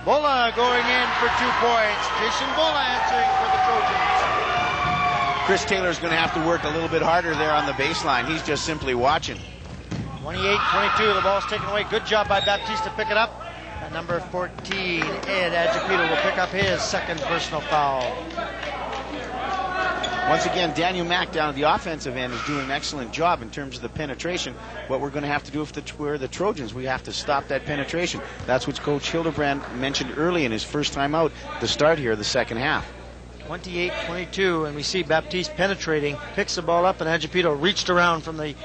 Bulla going in for 2 points. Jason Bulla answering for the Trojans. Chris Taylor's going to have to work a little bit harder there on the baseline. He's just simply watching. 28-22, the ball's taken away. Good job by Baptiste to pick it up. At number 14, Ed Agapito will pick up his second personal foul. Once again, Daniel Mack down at the offensive end is doing an excellent job in terms of the penetration. What we're going to have to do if we're the Trojans, we have to stop that penetration. That's what Coach Hildebrand mentioned early in his first time out to start here the second half. 28-22, and we see Baptiste penetrating, picks the ball up, and Agapito reached around from the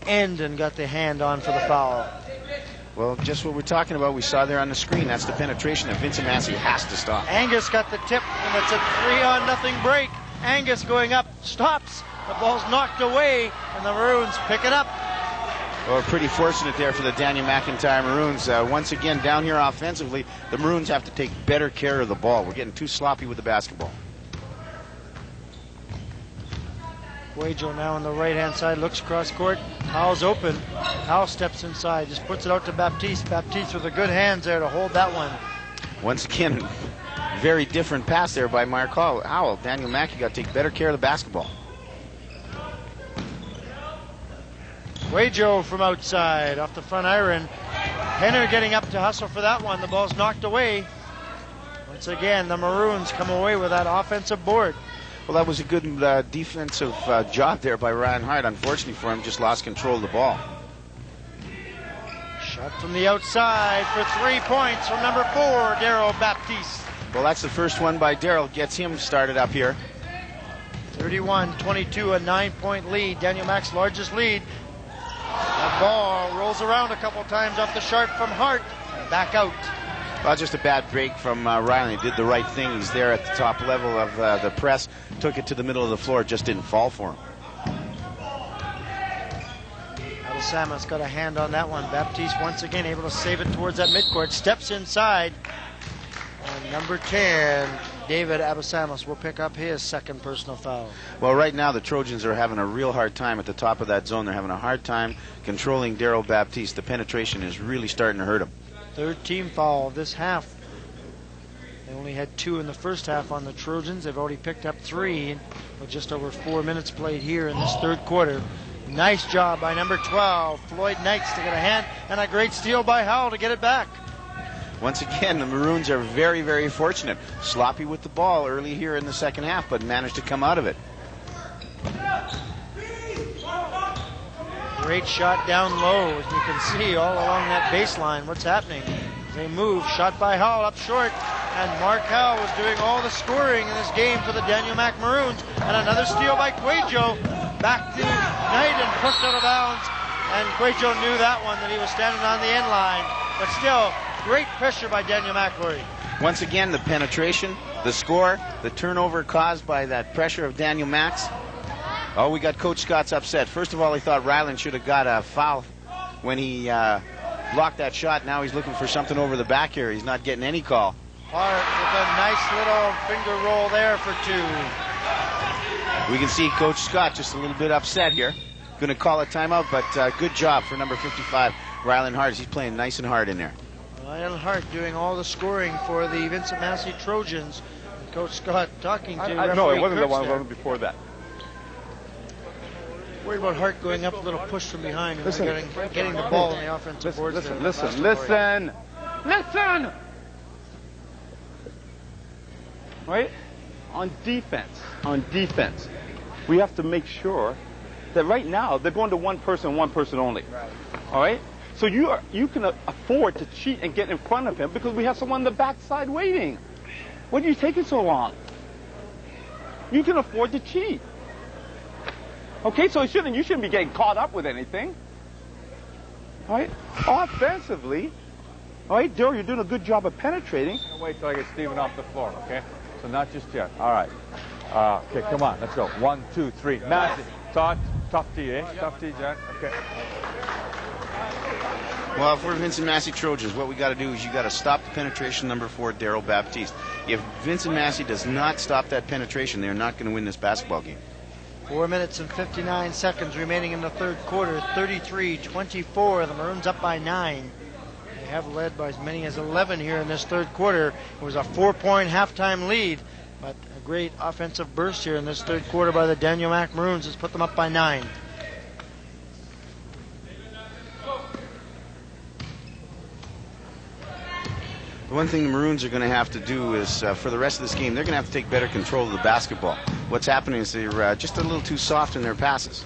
end and got the hand on for the foul. Well, just what we're talking about, we saw there on the screen. That's the penetration that Vincent Massey has to stop. Angus got the tip, and it's a 3-on-0 break. Angus going up, stops. The ball's knocked away, and the Maroons pick it up. Well, we're pretty fortunate there for the Daniel McIntyre Maroons. Once again, down here offensively, the Maroons have to take better care of the ball. We're getting too sloppy with the basketball. Cuejo now on the right-hand side, looks cross court. Howell's open. Howell steps inside, just puts it out to Baptiste. Baptiste with the good hands there to hold that one. Once again, very different pass there by Mark Howell. Daniel Mackey got to take better care of the basketball. Cuejo from outside, off the front iron. Henner getting up to hustle for that one. The ball's knocked away. Once again, the Maroons come away with that offensive board. Well, that was a good defensive job there by Ryan Hart. Unfortunately for him, just lost control of the ball. Shot from the outside for 3 points from number 4, Daryl Baptiste. Well, that's the first one by Daryl. Gets him started up here. 31-22, a 9-point lead. Daniel Mack's largest lead. The ball rolls around a couple times off the sharp from Hart and back out. Well, just a bad break from Riley. He did the right thing. He's there at the top level of the press. Took it to the middle of the floor. Just didn't fall for him. Abesamas got a hand on that one. Baptiste once again able to save it towards that midcourt. Steps inside. And number 10, David Abesamas will pick up his second personal foul. Well, right now the Trojans are having a real hard time at the top of that zone. They're having a hard time controlling Daryl Baptiste. The penetration is really starting to hurt him. Third team foul of this half. They only had 2 in the first half on the Trojans. They've already picked up 3 with just over 4 minutes played here in this third quarter. Nice job by number 12, Floyd Knights, to get a hand, and a great steal by Howell to get it back. Once again, the Maroons are very, very fortunate. Sloppy with the ball early here in the second half, but managed to come out of it. Great shot down low, as you can see all along that baseline. What's happening? They move, shot by Howell up short, and Mark Howell was doing all the scoring in this game for the Daniel Mack Maroons. And another steal by Cuejo, back to Knight and pushed out of bounds. And Cuejo knew that one, that he was standing on the end line. But still, great pressure by Daniel Mack. Once again, the penetration, the score, the turnover caused by that pressure of Daniel Mack's. Oh, we got Coach Scott's upset. First of all, he thought Ryland should have got a foul when he blocked that shot. Now he's looking for something over the back here. He's not getting any call. Hart with a nice little finger roll there for 2. We can see Coach Scott just a little bit upset here. Going to call a timeout, but good job for number 55, Ryland Hart. He's playing nice and hard in there. Ryland Hart doing all the scoring for the Vincent Massey Trojans. And Coach Scott talking to referee No, it wasn't the Kurtz one before that. Worried about Hart going up a little push from behind and getting the ball in the offensive boards. Listen. Right? On defense, we have to make sure that right now they're going to one person only. Right. All right? So you can afford to cheat and get in front of him because we have someone on the backside waiting. What are you taking so long? You can afford to cheat. Okay, so you shouldn't be getting caught up with anything. All right? Offensively, all right, Daryl, you're doing a good job of penetrating. Wait till I get Steven off the floor, okay? So not just yet. All right. Okay, come on, let's go. 1, 2, 3. Massey. Tough tee, eh? Tough tee, Jack. Okay. Well, if we're Vincent Massey Trojans, what we got to do is you got to stop the penetration, number 4, Daryl Baptiste. If Vincent Massey does not stop that penetration, they're not going to win this basketball game. 4 minutes and 59 seconds remaining in the third quarter. 33-24. The Maroons up by 9. They have led by as many as 11 here in this third quarter. It was a 4-point halftime lead, but a great offensive burst here in this third quarter by the Daniel Mac Maroons has put them up by 9. The one thing the Maroons are going to have to do is, for the rest of this game, they're going to have to take better control of the basketball. What's happening is they're just a little too soft in their passes.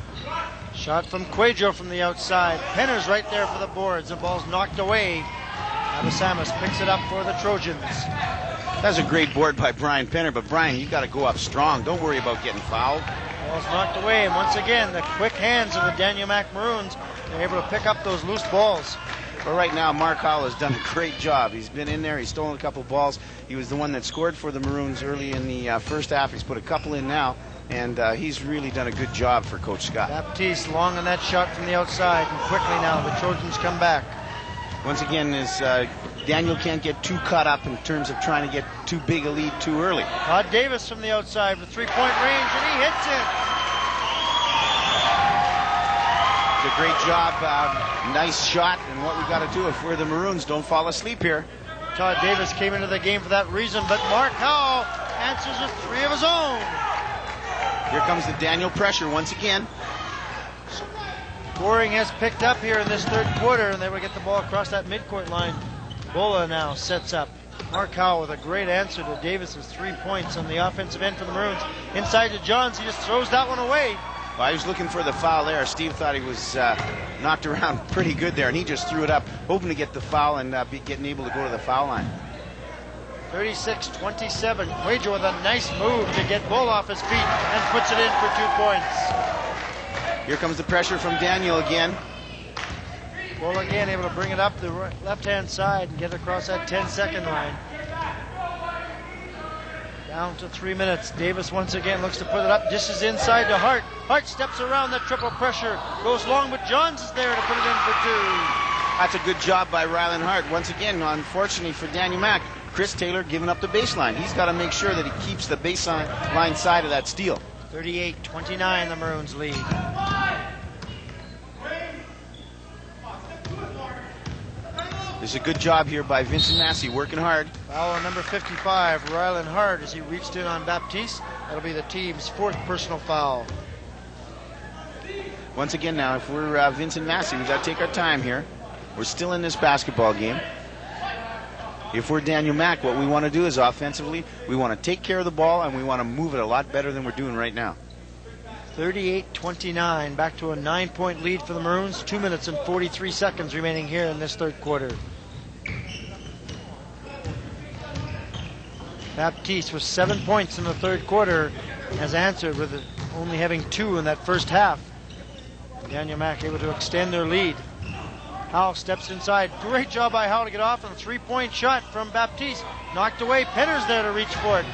Shot from Quadro from the outside. Penner's right there for the boards. The ball's knocked away. Abasamas picks it up for the Trojans. That's a great board by Brian Penner, but Brian, you got to go up strong. Don't worry about getting fouled. Ball's knocked away, and once again, the quick hands of the Daniel Mac Maroons, they're able to pick up those loose balls. But right now, Mark Howell has done a great job. He's been in there. He's stolen a couple balls. He was the one that scored for the Maroons early in the first half. He's put a couple in now, and he's really done a good job for Coach Scott. Baptiste long on that shot from the outside, and quickly now the Trojans come back. Once again, Daniel can't get too caught up in terms of trying to get too big a lead too early. Todd Davis from the outside with three-point range, and he hits it. It's a great job, nice shot, and what we got to do if we're the Maroons, don't fall asleep here. Todd Davis came into the game for that reason, but Mark Howell answers with 3 of his own. Here comes the Daniel pressure once again. Scoring has picked up here in this third quarter, and they will get the ball across that midcourt line. Bola now sets up. Mark Howell with a great answer to Davis's 3 points on the offensive end for the Maroons. Inside to Johns, he just throws that one away. Well, I was looking for the foul there. Steve thought he was knocked around pretty good there, and he just threw it up, hoping to get the foul and getting able to go to the foul line. 36-27. Quadro with a nice move to get Bull off his feet and puts it in for 2 points. Here comes the pressure from Daniel again. Bull again able to bring it up the left-hand side and get it across that 10-second line. Down to 3 minutes. Davis once again looks to put it up. Dishes inside to Hart. Hart steps around the triple pressure. Goes long, but Johns is there to put it in for 2. That's a good job by Rylan Hart. Once again, unfortunately for Daniel Mack, Chris Taylor giving up the baseline. He's got to make sure that he keeps the baseline side of that steal. 38-29, the Maroons lead. There's a good job here by Vincent Massey, working hard. Foul on number 55, Rylan Hart, as he reached in on Baptiste. That'll be the team's 4th personal foul. Once again now, if we're Vincent Massey, we've got to take our time here. We're still in this basketball game. If we're Daniel Mack, what we want to do is offensively, we want to take care of the ball and we want to move it a lot better than we're doing right now. 38-29, back to a 9-point lead for the Maroons. 2 minutes and 43 seconds remaining here in this third quarter. Baptiste with 7 points in the third quarter has answered with only having 2 in that first half. Daniel Mack able to extend their lead. Howell steps inside. Great job by Howell to get off, and a 3-point shot from Baptiste. Knocked away. Penner's there to reach for it.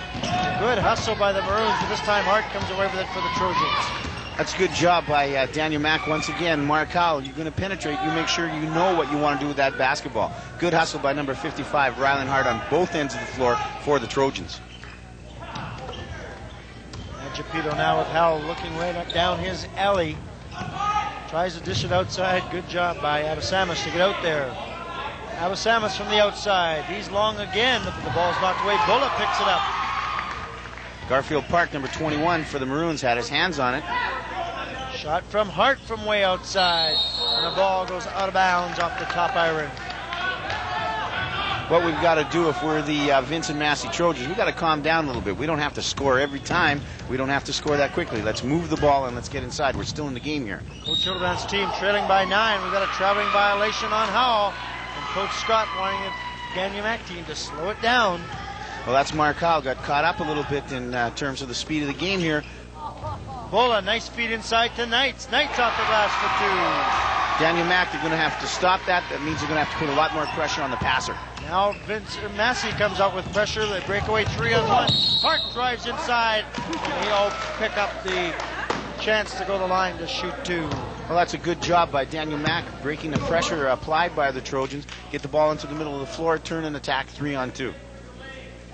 Good hustle by the Maroons, but this time Hart comes away with it for the Trojans. That's a good job by Daniel Mack once again. Mark Howell, you're going to penetrate. You make sure you know what you want to do with that basketball. Good hustle by number 55, Rylan Hart, on both ends of the floor for the Trojans. Agapito now with Howell looking right up down his alley. Tries to dish it outside. Good job by Abasamas to get out there. Abasamas from the outside. He's long again, but the ball's knocked away. Bulla picks it up. Garfield Park, number 21 for the Maroons, had his hands on it. Shot from Hart from way outside. And the ball goes out of bounds off the top iron. What we've got to do if we're the Vincent Massey Trojans, we've got to calm down a little bit. We don't have to score every time. We don't have to score that quickly. Let's move the ball and let's get inside. We're still in the game here. Coach Hildebrandt's team trailing by 9. We've got a traveling violation on Howell. And Coach Scott wanting the Daniel Mac team to slow it down. Well, that's Mark Howell. Got caught up a little bit in terms of the speed of the game here. Bola, nice feed inside to Knights. Knights off the glass for 2. Daniel Mac, they're going to have to stop that. That means they're going to have to put a lot more pressure on the passer. Now Vincent Massey comes out with pressure. They break away 3-on-1. Hart drives inside. And he'll pick up the chance to go to the line to shoot 2. Well, that's a good job by Daniel Mac, breaking the pressure applied by the Trojans. Get the ball into the middle of the floor, turn and attack 3-on-2.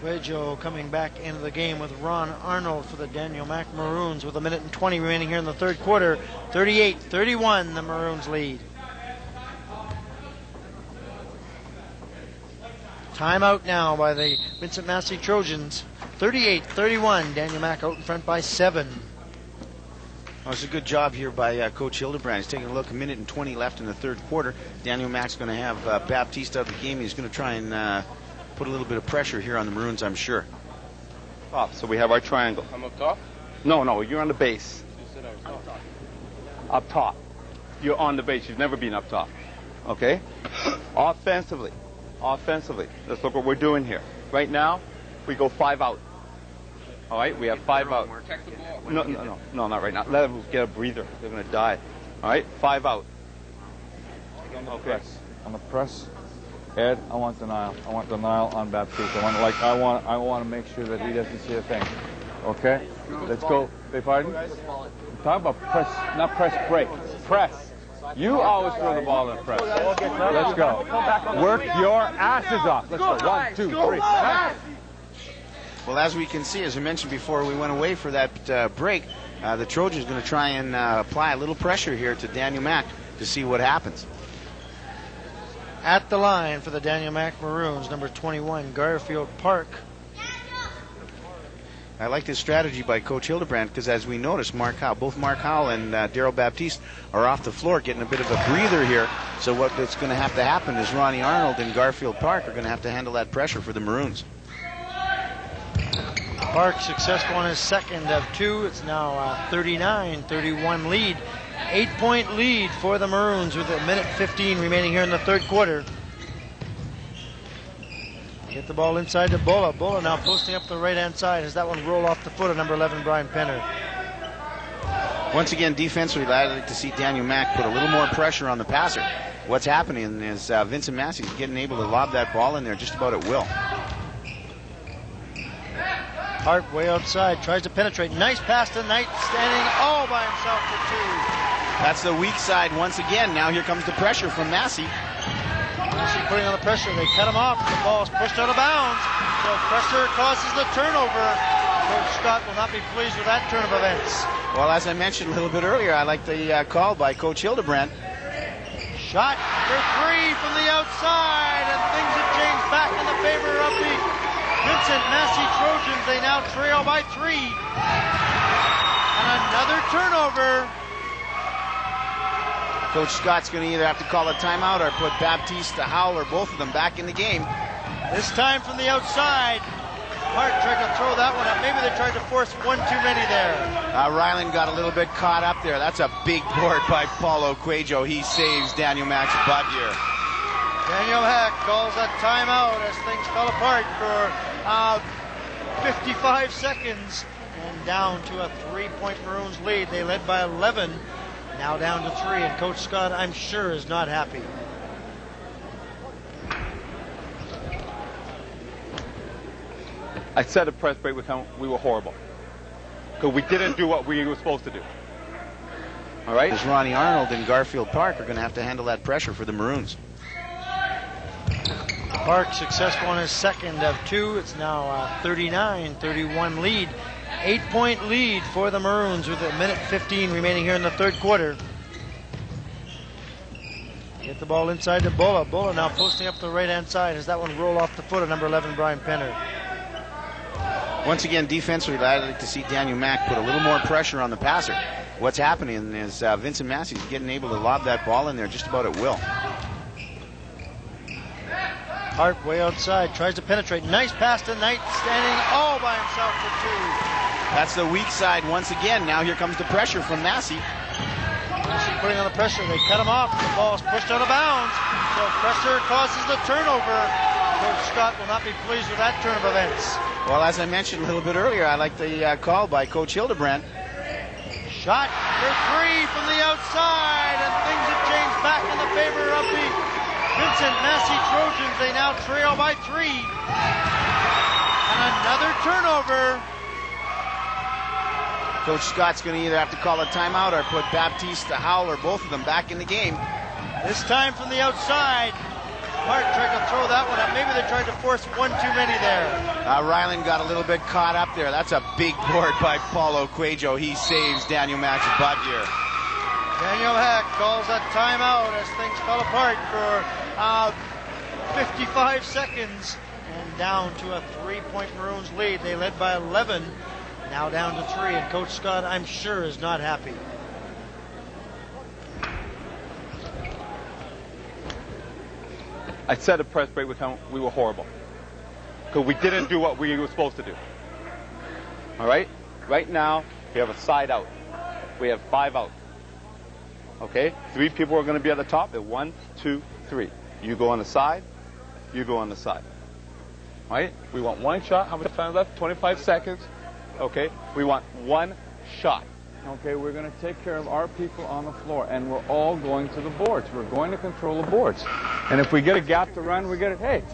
Guejo coming back into the game with Ron Arnold for the Daniel Mac Maroons with 1:20 remaining here in the third quarter. 38-31, the Maroons lead. Timeout now by the Vincent Massey Trojans. 38-31, Daniel Mac out in front by 7. Well, it's a good job here by Coach Hildebrand. He's taking a look, 1:20 left in the third quarter. Daniel Mac's going to have Baptiste out of the game. He's going to try and put a little bit of pressure here on the Maroons, I'm sure. So we have our triangle. I'm up top? No, you're on the base. You said I was up top. Up top. You're on the base. You've never been up top. Okay? Offensively, let's look what we're doing here. Right now, we go 5 out. All right? We have 5 out. No, not right now. Let them get a breather. They're going to die. All right? 5 out. Okay. On the press, Ed, I want denial. I want denial on Baptiste. I want to make sure that he doesn't see a thing. Okay? Let's go. Beg pardon? Talk about press, not press break. Press. You always throw the ball in press. Let's go. Work your asses off. Let's go. 1, 2, 3. Well, as we can see, as I mentioned before, we went away for that break. The Trojans are going to try and apply a little pressure here to Daniel Mac to see what happens. At the line for the Daniel Mac Maroons, number 21, Garfield Park. I like this strategy by Coach Hildebrand because, as we noticed, both Mark Howell and Daryl Baptiste are off the floor getting a bit of a breather here. So what's going to have to happen is Ronnie Arnold and Garfield Park are going to have to handle that pressure for the Maroons. Park successful on his second of 2. It's now a 39-31 lead. 8-point lead for the Maroons with 1:15 remaining here in the third quarter. Get the ball inside to Bola. Bola now posting up the right-hand side as that one roll off the foot of number 11, Brian Penner. Once again, defensively, I'd like to see Daniel Mac put a little more pressure on the passer. What's happening is Vincent Massey is getting able to lob that ball in there just about at will. Hart way outside, tries to penetrate. Nice pass to Knight, standing all by himself for 2. That's the weak side once again. Now here comes the pressure from Massey. Massey putting on the pressure. They cut him off. The ball is pushed out of bounds. So pressure causes the turnover. Coach Scott will not be pleased with that turn of events. Well, as I mentioned a little bit earlier, I like the call by Coach Hildebrand. Shot for 3 from the outside, and things have changed back in the favor of the Vincent Massey Trojans. They now trail by 3. And another turnover. Coach Scott's going to either have to call a timeout or put Baptiste, Howell, or both of them back in the game. This time from the outside. Hart tried to throw that one up. Maybe they tried to force one too many there. Ryland got a little bit caught up there. That's a big board by Paulo Cuejo. He saves Daniel Mac's butt here. Daniel Mac calls a timeout as things fell apart for 55 seconds. And down to a 3-point Maroons lead. They led by 11. Now down to 3, and Coach Scott, I'm sure, is not happy. I said a press break with him, we were horrible. Because we didn't do what we were supposed to do. All right? As Ronnie Arnold and Garfield Park are going to have to handle that pressure for the Maroons. Park successful on his second of 2. It's now a 39-31 lead. 8-point lead for the Maroons with 1:15 remaining here in the third quarter. Get the ball inside to Bola. Bola now posting up the right-hand side as that one roll off the foot of number 11, Brian Penner. Once again, defensively, I'd like to see Daniel Mac put a little more pressure on the passer. what's happening is Vincent Massey's getting able to lob that ball in there just about at will. Hart way outside, tries to penetrate. Nice pass to Knight, standing all by himself for two. That's the weak side once again. Now here comes the pressure from Massey. Massey putting on the pressure. They cut him off. The ball's pushed out of bounds. So pressure causes the turnover. Coach Scott will not be pleased with that turn of events. Well, as I mentioned a little bit earlier, I like the call by Coach Hildebrand. Shot for three from the outside, and things have changed back in the favor of the Vincent Massey Trojans. They now trail by 3. And another turnover. Coach Scott's going to either have to call a timeout or put Baptiste, Howell, or both of them back in the game. This time from the outside. Hart tried to throw that one up. Maybe they tried to force one too many there. Ryland got a little bit caught up there. That's a big board by Paulo Cuejo. He saves Daniel Mack's butt here. Daniel Mack calls a timeout as things fell apart for 55 seconds. And down to a 3-point Maroons lead. They led by 11. Now down to 3. And Coach Scott, I'm sure, is not happy. I said at press break we were horrible. Because we didn't do what we were supposed to do. All right? Right now, we have a side out. We have 5 out. Okay? 3 people are going to be at the top. At 1, 2, 3. You go on the side. You go on the side. All right? We want 1 shot. How much time left? 25 seconds. Okay? We want 1 shot. Okay, we're going to take care of our people on the floor, and we're all going to the boards. We're going to control the boards. And if we get a gap to run, we get it. Hey,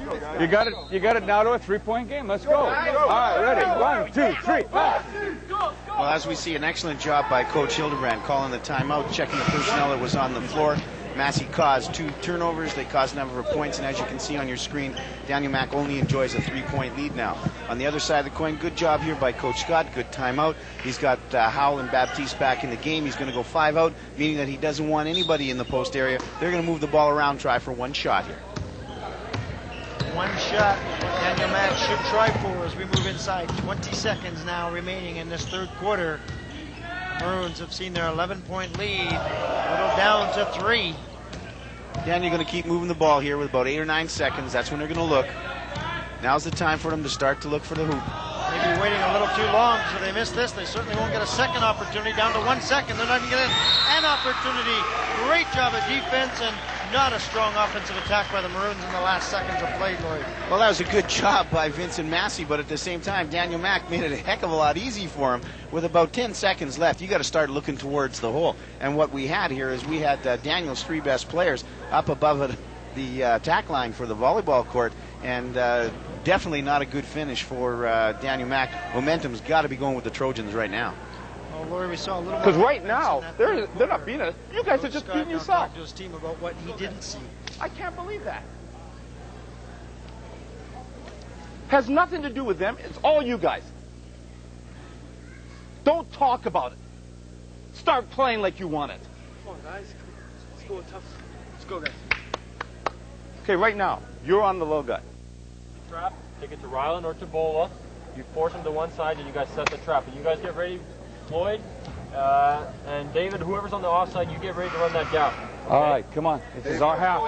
you got it now to a 3-point game. Let's go. All right, ready? 1, 2, 3. Well, as we see, an excellent job by Coach Hildebrand calling the timeout, checking the personnel that was on the floor. Massey caused 2 turnovers. They caused a number of points, and as you can see on your screen, Daniel Mack only enjoys a 3-point lead now. On the other side of the coin, good job here by Coach Scott. Good timeout. He's got Howell and Baptiste back in the game. He's going to go 5 out, meaning that he doesn't want anybody in the post area. They're going to move the ball around, try for 1 shot here. 1 shot Daniel Mack should try for as we move inside. 20 seconds now remaining in this 3rd quarter. Maroons have seen their 11-point lead whittled down to 3. Dan, you're going to keep moving the ball here with about 8 or 9 seconds. That's when they're going to look. Now's the time for them to start to look for the hoop. Maybe waiting a little too long, so they miss this. They certainly won't get a second opportunity. Down to 1 second. They're not even getting an opportunity. Great job of defense and not a strong offensive attack by the Maroons in the last seconds of play, Lloyd. Well, that was a good job by Vincent Massey, but at the same time, Daniel Mack made it a heck of a lot easy for him. With about 10 seconds left, you got to start looking towards the hole. And what we had here is we had Daniel's 3 best players up above the tack line for the volleyball court, and definitely not a good finish for Daniel Mack. Momentum's got to be going with the Trojans right now. Well, Laurie, we saw a little. Because right now they're not beating us. You guys are just beating yourself. Talked to his team about what he didn't see. I can't believe that. Has nothing to do with them. It's all you guys. Don't talk about it. Start playing like you want it. Come on, guys. Let's go tough. Let's go, guys. Okay, right now you're on the low guy. Trap. Take it to Ryland or to Bola. You force them to one side, and you guys set the trap. And you guys get ready, Floyd, and David, whoever's on the offside, you get ready to run that gap. Okay? All right, come on. This is our half.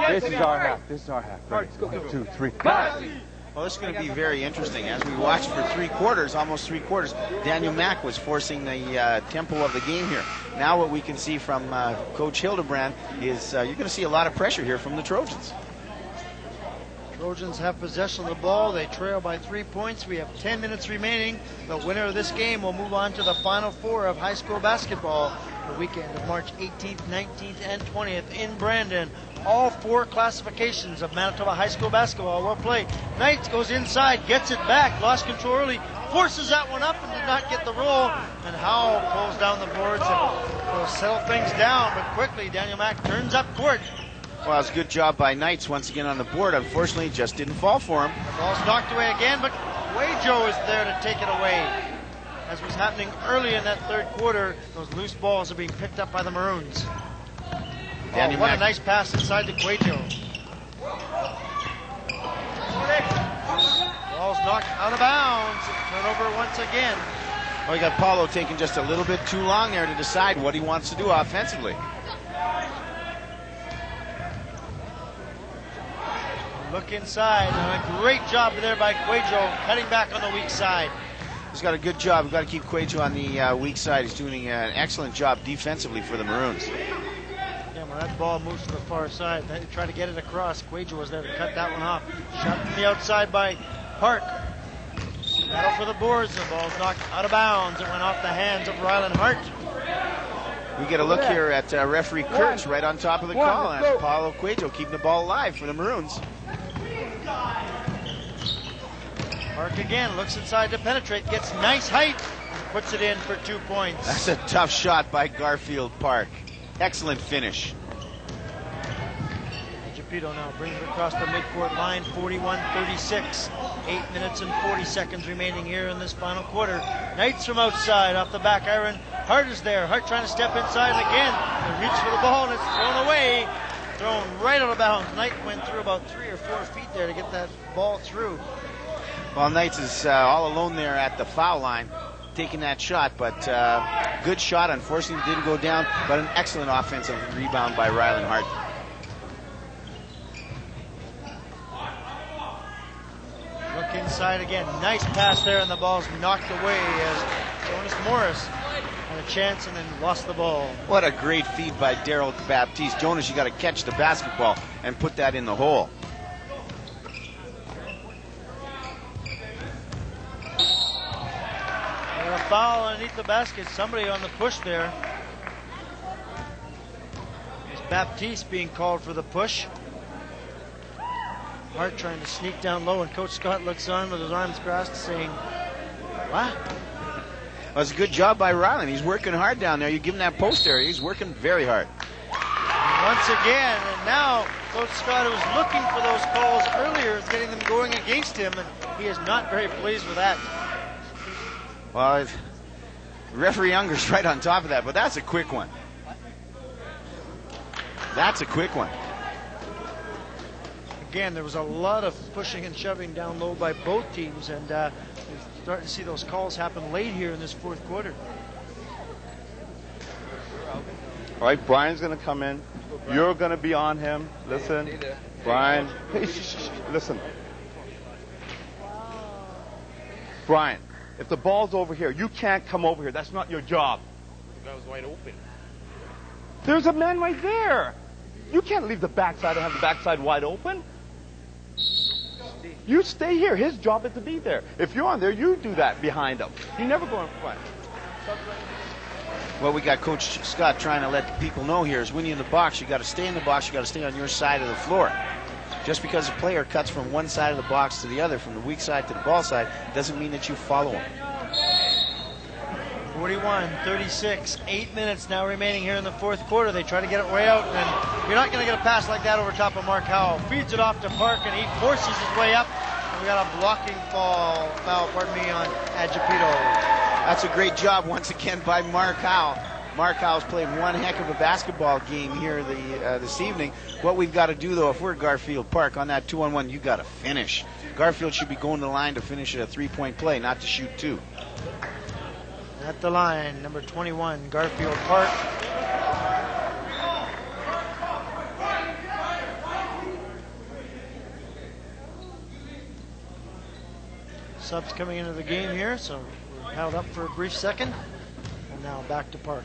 This is our half. This is our half. Ready? 1, 2, 3. Well, this is going to be very interesting. As we watched for 3 quarters, almost 3 quarters, Daniel Mack was forcing the tempo of the game here. Now what we can see from Coach Hildebrand is you're going to see a lot of pressure here from the Trojans. Trojans have possession of the ball. They trail by 3 points. We have 10 minutes remaining. The winner of this game will move on to the Final Four of high school basketball the weekend of March 18th, 19th, and 20th in Brandon. All 4 classifications of Manitoba high school basketball will play. Knights goes inside, gets it back, lost control early, forces that one up and did not get the roll. And Howell pulls down the boards and will settle things down. But quickly, Daniel Mack turns up court. Well, it's a good job by Knights once again on the board. Unfortunately, it just didn't fall for him. The ball's knocked away again, but Cuejo is there to take it away. As was happening early in that 3rd quarter, those loose balls are being picked up by the Maroons. Oh, what a nice pass inside to Cuejo. Ball's knocked out of bounds. Turnover once again. Well, you got Paulo taking just a little bit too long there to decide what he wants to do offensively. Look inside. And a great job there by Cuejo, cutting back on the weak side. He's got a good job. We've got to keep Cuejo on the weak side. He's doing an excellent job defensively for the Maroons. Yeah, when that ball moves to the far side, then you try to get it across. Cuejo was there to cut that one off. Shot from the outside by Park. Battle for the boards. The ball's knocked out of bounds. It went off the hands of Ryland Hart. We get a look here at referee Kurtz right on top of the call. And that's Paulo Cuejo keeping the ball alive for the Maroons. Park again looks inside to penetrate, gets nice height, puts it in for 2 points. That's a tough shot by Garfield Park. Excellent finish. Agapito now brings it across the midcourt line, 41-36. 8 minutes and 40 seconds remaining here in this final quarter. Knights from outside, off the back iron. Hart is there. Hart trying to step inside, and again, they reach for the ball, and it's thrown away. Thrown right out of bounds. Knight went through about 3 or 4 feet there to get that ball through. Well, Knights is all alone there at the foul line, taking that shot, but good shot. Unfortunately, didn't go down, but an excellent offensive rebound by Ryland Hart. Look inside again. Nice pass there, and the ball's knocked away as Jonas Morris had a chance and then lost the ball. What a great feed by Daryl Baptiste. Jonas, you got to catch the basketball and put that in the hole. A foul underneath the basket. Somebody on the push there. It's Baptiste being called for the push. Hart trying to sneak down low, and Coach Scott looks on with his arms crossed saying, what? Well, it's a good job by Ryland. He's working hard down there. You give him that post area. He's working very hard. And once again, and now Coach Scott, who was looking for those calls earlier, is getting them going against him, and he is not very pleased with that. Well, referee Unger's right on top of that, but that's a quick one. That's a quick one. Again, there was a lot of pushing and shoving down low by both teams, and we're starting to see those calls happen late here in this fourth quarter. All right, Brian's going to come in. You're going to be on him. Listen, Brian. Hey, listen. Brian, if the ball's over here, you can't come over here. That's not your job. The guy was wide open. There's a man right there. You can't leave the backside and have the backside wide open. You stay here. His job is to be there. If you're on there, you do that behind him. You never go in front. What we got Coach Scott trying to let people know here is when you're in the box, you got to stay in the box. You got to stay on your side of the floor. Just because a player cuts from one side of the box to the other, from the weak side to the ball side, doesn't mean that you follow him. 41-36, 8 minutes now remaining here in the fourth quarter. They try to get it way out, and you're not going to get a pass like that over top of Mark Howell. Feeds it off to Park, and he forces his way up. And we got a blocking foul, on Agapito. That's a great job once again by Mark Howell. Mark Howell's played one heck of a basketball game here this evening. What we've got to do, though, if we're Garfield Park on that 2-on-1, you got to finish. Garfield should be going to the line to finish a three-point play, not to shoot two. At the line, number 21, Garfield Park. Subs coming into the game here, so we're held up for a brief second. And now back to Park.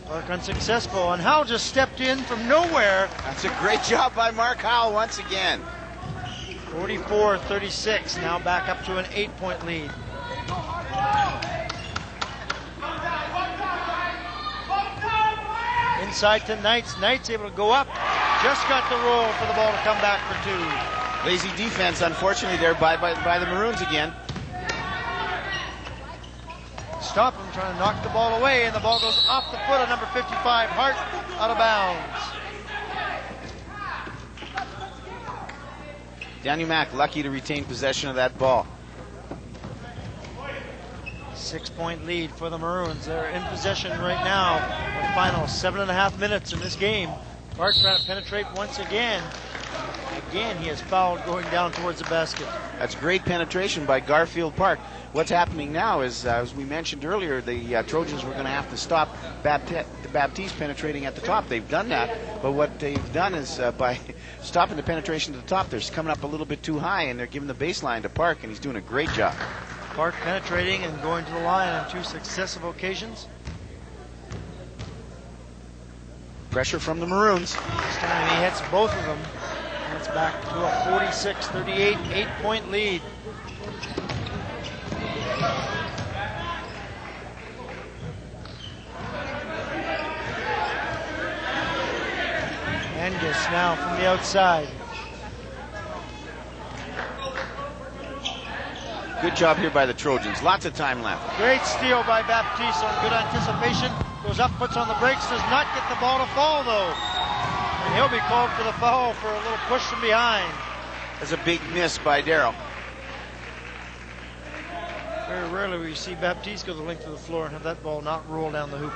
Park unsuccessful, and Howell just stepped in from nowhere. That's a great job by Mark Howell once again. 44-36, now back up to an 8-point lead. Inside to Knights. Knights able to go up. Just got the roll for the ball to come back for two. Lazy defense, unfortunately, there by the Maroons again. Stop him trying to knock the ball away, and the ball goes off the foot of number 55, Hart, out of bounds. Daniel Mack lucky to retain possession of that ball. 6-point lead for the Maroons. They're in possession right now. The final 7.5 minutes in this game. Park trying to penetrate once again. Again, he has fouled going down towards the basket. That's great penetration by Garfield Park. What's happening now is, as we mentioned earlier, the Trojans were going to have to stop Baptiste penetrating at the top. They've done that, but what they've done is by stopping the penetration to the top, they're coming up a little bit too high, and they're giving the baseline to Park, and he's doing a great job. Park penetrating and going to the line on 2 successive occasions. Pressure from the Maroons. This time he hits both of them. And it's back to a 46-38 8-point lead. Angus now from the outside. Good job here by the Trojans. Lots of time left. Great steal by Baptiste on good anticipation. Goes up, puts on the brakes, does not get the ball to fall though. And he'll be called for the foul for a little push from behind. That's a big miss by Darrell. Very rarely will you see Baptiste go the length of the floor and have that ball not roll down the hoop.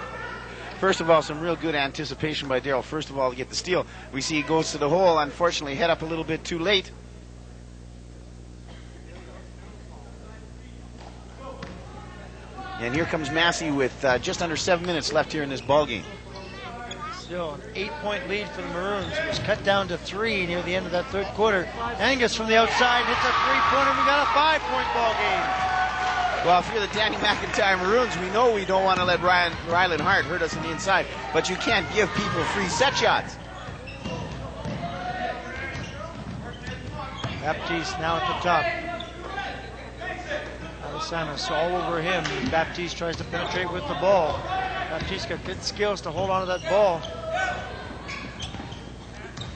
First of all, some real good anticipation by Darrell. First of all, to get the steal. We see he goes to the hole. Unfortunately, head up a little bit too late. And here comes Massey with just under 7 minutes left here in this ball game. Still an 8-point lead for the Maroons. It was cut down to 3 near the end of that third quarter. Angus from the outside hits a 3-pointer. We got a 5-point ball game. Well, if you're the Danny McIntyre Maroons, we know we don't want to let Ryland Hart hurt us on the inside, but you can't give people free set shots. Baptiste now at the top. Samus all over him. Baptiste tries to penetrate with the ball. Baptiste got good skills to hold on to that ball.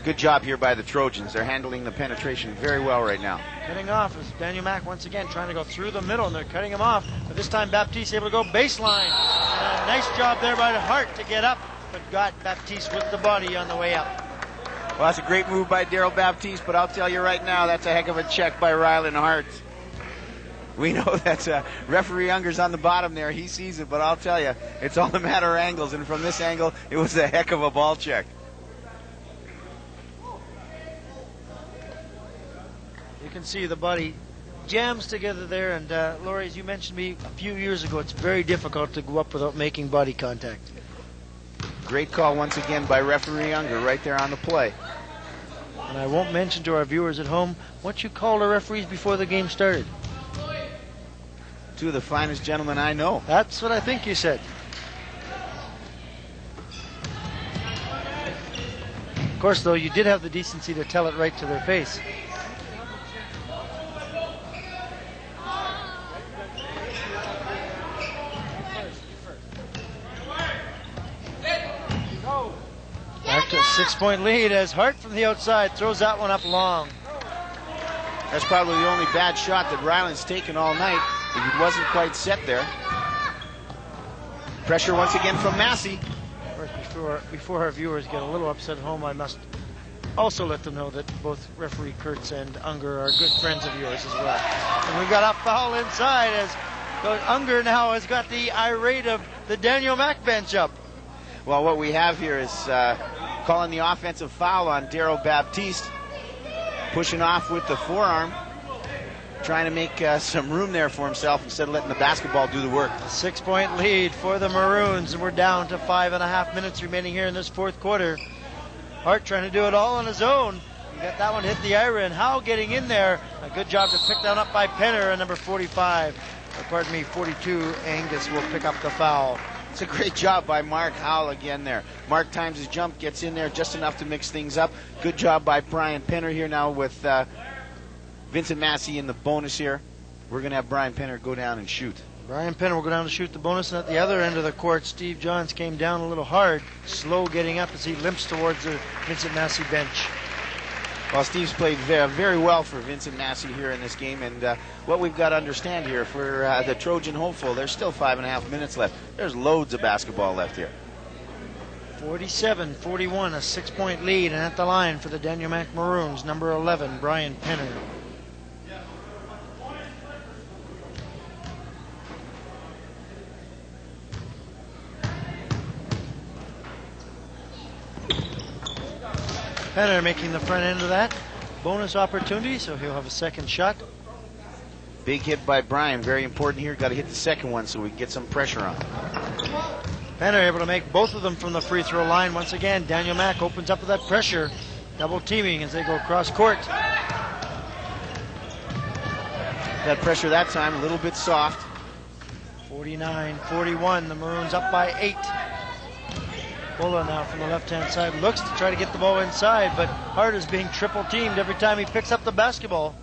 Good job here by the Trojans. They're handling the penetration very well right now. Cutting off is Daniel Mack once again trying to go through the middle, and they're cutting him off. But this time Baptiste able to go baseline. And a nice job there by Hart to get up, but got Baptiste with the body on the way up. Well, that's a great move by Darrell Baptiste, but I'll tell you right now, that's a heck of a check by Ryland Hart. We know that referee Unger's on the bottom there. He sees it, but I'll tell you, it's all a matter of angles. And from this angle, it was a heck of a ball check. You can see the body jams together there. And Laurie, as you mentioned to me a few years ago, it's very difficult to go up without making body contact. Great call once again by referee Unger right there on the play. And I won't mention to our viewers at home what you called the referees before the game started. Two of the finest gentlemen I know. That's what I think you said. Of course, though, you did have the decency to tell it right to their face. Back to a 6-point lead as Hart from the outside throws that one up long. That's probably the only bad shot that Ryland's taken all night. He wasn't quite set there. Pressure once again from Massey. Before our viewers get a little upset at home, I must also let them know that both referee Kurtz and Unger are good friends of yours as well. And we've got a foul inside as Unger now has got the irate of the Daniel Mack bench up. Well, what we have here is calling the offensive foul on Darrell Baptiste. Pushing off with the forearm. Trying to make some room there for himself instead of letting the basketball do the work. A 6-point lead for the Maroons, and we're down to 5.5 minutes remaining here in this fourth quarter. Hart trying to do it all on his own. He got that one hit the iron. Howe getting in there. A good job to pick that up by Penner, and number 45, or pardon me, 42, Angus will pick up the foul. It's a great job by Mark Howell again there. Mark times his jump, gets in there just enough to mix things up. Good job by Brian Penner here now with Vincent Massey in the bonus here. We're going to have Brian Penner go down and shoot. Brian Penner will go down to shoot the bonus, and at the other end of the court, Steve Johns came down a little hard, slow getting up as he limps towards the Vincent Massey bench. Well, Steve's played very well for Vincent Massey here in this game, and what we've got to understand here, for the Trojan hopeful, there's still 5.5 minutes left. There's loads of basketball left here. 47-41, a 6-point lead, and at the line for the Daniel Mack Maroons, number 11, Brian Penner. Penner making the front end of that. bonus opportunity, so he'll have a second shot. Big hit by Brian. Very important here. Got to hit the second one so we can get some pressure on. Penner able to make both of them from the free throw line. Once again, Daniel Mack opens up with that pressure. Double teaming as they go cross court. That pressure that time a little bit soft. 49-41. The Maroons up by 8. Bola now from the left-hand side looks to try to get the ball inside, but Hart is being triple teamed every time he picks up the basketball.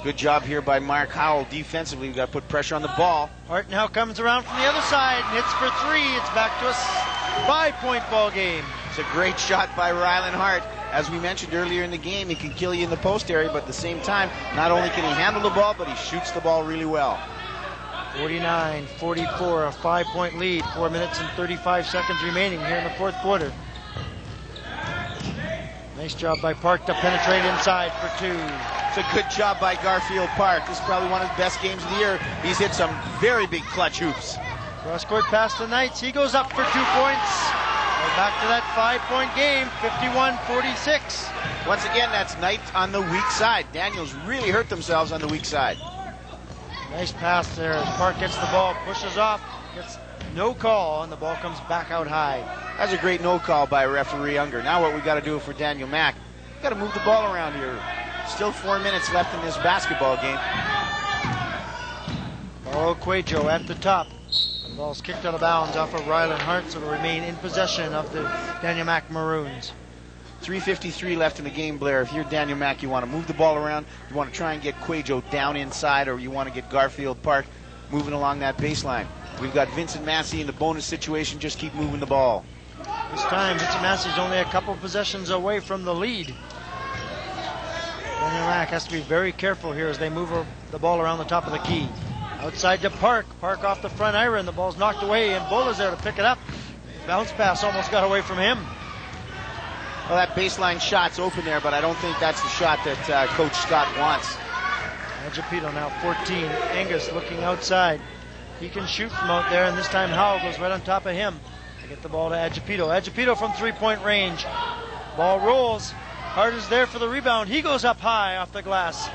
Good job here by Mark Howell defensively. We've got to put pressure on the ball. Hart now comes around from the other side and hits for 3. It's back to a 5-point ball game. It's a great shot by Ryland Hart. As we mentioned earlier in the game, he can kill you in the post area, but at the same time, not only can he handle the ball, but he shoots the ball really well. 49-44, a 5-point lead. 4 minutes and 35 seconds remaining here in the fourth quarter. Nice job by Park to penetrate inside for 2. It's a good job by Garfield Park. This is probably one of his best games of the year. He's hit some very big clutch hoops. Cross-court pass to Knights. He goes up for 2 points. We're back to that 5-point game, 51-46. Once again, that's Knights on the weak side. Daniels really hurt themselves on the weak side. Nice pass there as Park gets the ball, pushes off, gets no call, and the ball comes back out high. That's a great no call by referee Unger. Now what we got to do for Daniel Mack, we got to move the ball around here. Still 4 minutes left in this basketball game. Mauro Cuejo at the top. The ball's kicked out of bounds off of Ryland Hart, so it'll remain in possession of the Daniel Mack Maroons. 3:53 left in the game, Blair. If you're Daniel Mack, you want to move the ball around, you want to try and get Cuejo down inside, or you want to get Garfield Park moving along that baseline. We've got Vincent Massey in the bonus situation. Just keep moving the ball. This time, Vincent Massey's only a couple possessions away from the lead. Daniel Mack has to be very careful here as they move the ball around the top of the key. Outside to Park. Park off the front iron. The ball's knocked away, and Bola's there to pick it up. Bounce pass almost got away from him. Well, that baseline shot's open there, but I don't think that's the shot that Coach Scott wants. Agapito now 14. Angus looking outside. He can shoot from out there, and this time Howell goes right on top of him. They get the ball to Agapito. Agapito from 3-point range. Ball rolls. Hart is there for the rebound. He goes up high off the glass.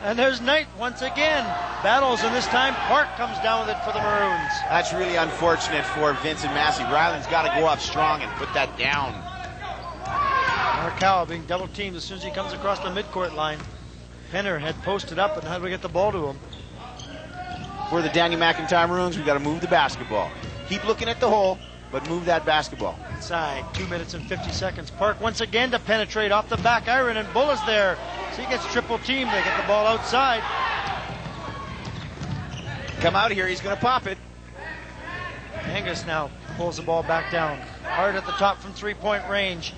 And there's Knight once again. Battles, and this time Park comes down with it for the Maroons. That's really unfortunate for Vincent Massey. Ryland's got to go up strong and put that down. Mark Howell being double teamed as soon as he comes across the midcourt line. Penner had posted up, and how do we get the ball to him? For the Daniel McIntyre Maroons, we've got to move the basketball. Keep looking at the hole, but move that basketball. Inside, 2 minutes and 50 seconds. Park once again to penetrate off the back iron, and Bola's there. So he gets triple teamed. They get the ball outside. Come out here, he's going to pop it. Angus now pulls the ball back down. Hart at the top from 3-point range.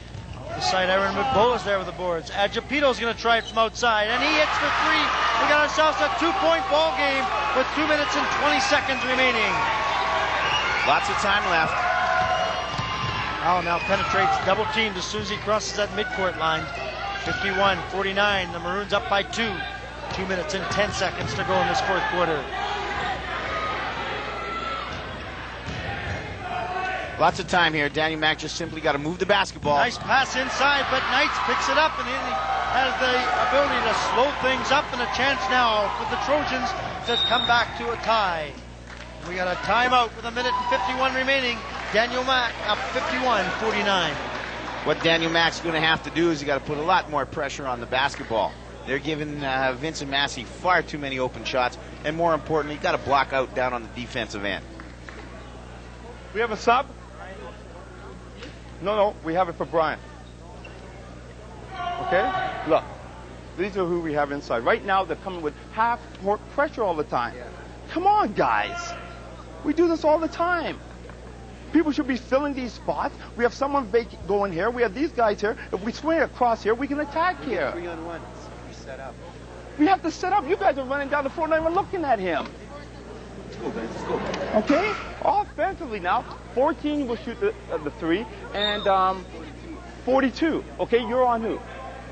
The side iron, but Bola's there with the boards. Agapito's going to try it from outside, and he hits for 3. We got ourselves a 2-point ball game with 2 minutes and 20 seconds remaining. Lots of time left. Howell now penetrates, double teamed as soon as he crosses that midcourt line. 51-49, the Maroons up by 2. 2 minutes and 10 seconds to go in this fourth quarter. Lots of time here. Daniel Mack just simply got to move the basketball. Nice pass inside, but Knights picks it up, and he has the ability to slow things up, and a chance now for the Trojans to come back to a tie. We got a timeout with 1 minute and 51 remaining. Daniel Mack up 51-49. What Daniel Mack's going to have to do is he's got to put a lot more pressure on the basketball. They're giving Vincent Massey far too many open shots, and more importantly, you've got to block out down on the defensive end. We have a sub? No, we have it for Brian. Okay? Look, these are who we have inside. Right now, they're coming with half-court pressure all the time. Come on, guys. We do this all the time. People should be filling these spots. We have someone vacant going here. We have these guys here. If we swing across here, we can attack here. 3-on-1. We set up. We have to set up. You guys are running down the floor, not even looking at him. Let's go, guys. Let's go. Okay? Offensively now, 14 will shoot the 3, and 42. Okay, you're on who?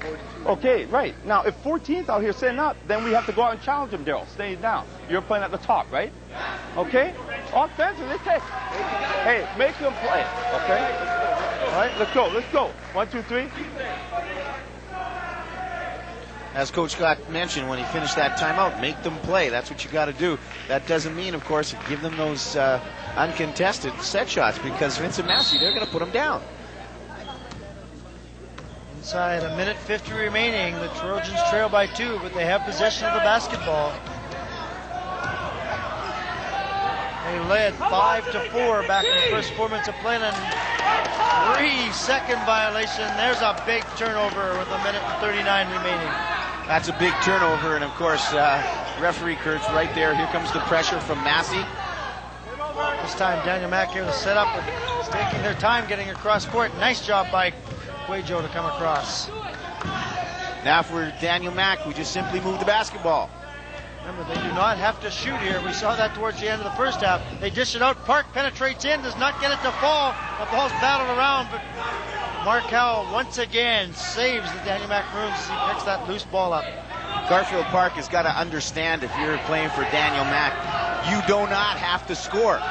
42. Okay, right. Now, if 14's out here setting up, then we have to go out and challenge him, Daryl. Stay down. You're playing at the top, right? Okay? Offensively, hey, make him play. Okay? All right, let's go. 1, 2, 3. as Coach Scott mentioned when he finished that timeout, make them play. That's what you got to do. That doesn't mean, of course, give them those uncontested set shots, because Vincent Massey, they're going to put them down. Inside a minute 50 remaining, the Trojans trail by 2, but they have possession of the basketball. They led 5-4 back in the first 4 minutes of play, and 3-second violation. There's a big turnover with a minute and 39 remaining. That's a big turnover, and of course, referee Kurtz right there. Here comes the pressure from Massey. This time, Daniel Mack here to set up, and is taking their time getting across court. Nice job by Cuejo to come across. Now for Daniel Mack, we just simply move the basketball. Remember, they do not have to shoot here. We saw that towards the end of the first half. They dish it out. Park penetrates in, does not get it to fall. The ball's battled around, but Mark Howell once again saves the Daniel Mack Maroons as he picks that loose ball up. Garfield Park has got to understand, if you're playing for Daniel Mack, you do not have to score.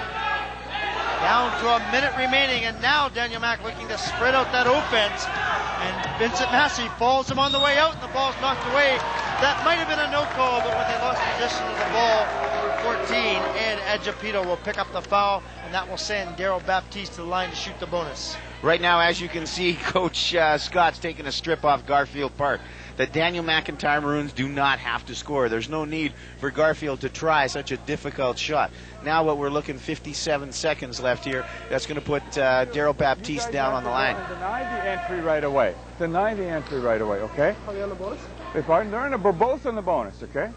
Down to a minute remaining, and now Daniel Mack looking to spread out that offense. And Vincent Massey falls him on the way out, and the ball's knocked away. That might have been a no call, but when they lost possession of the ball, number 14, Ed Agapito will pick up the foul, and that will send Daryl Baptiste to the line to shoot the bonus. Right now, as you can see, Coach Scott's taking a strip off Garfield Park. The Daniel McIntyre Maroons do not have to score. There's no need for Garfield to try such a difficult shot. Now what we're looking, 57 seconds left here. That's going to put Daryl Baptiste down on the line. Deny the entry right away. Deny the entry right away, okay? Are they on the bonus? We're both on the bonus, okay?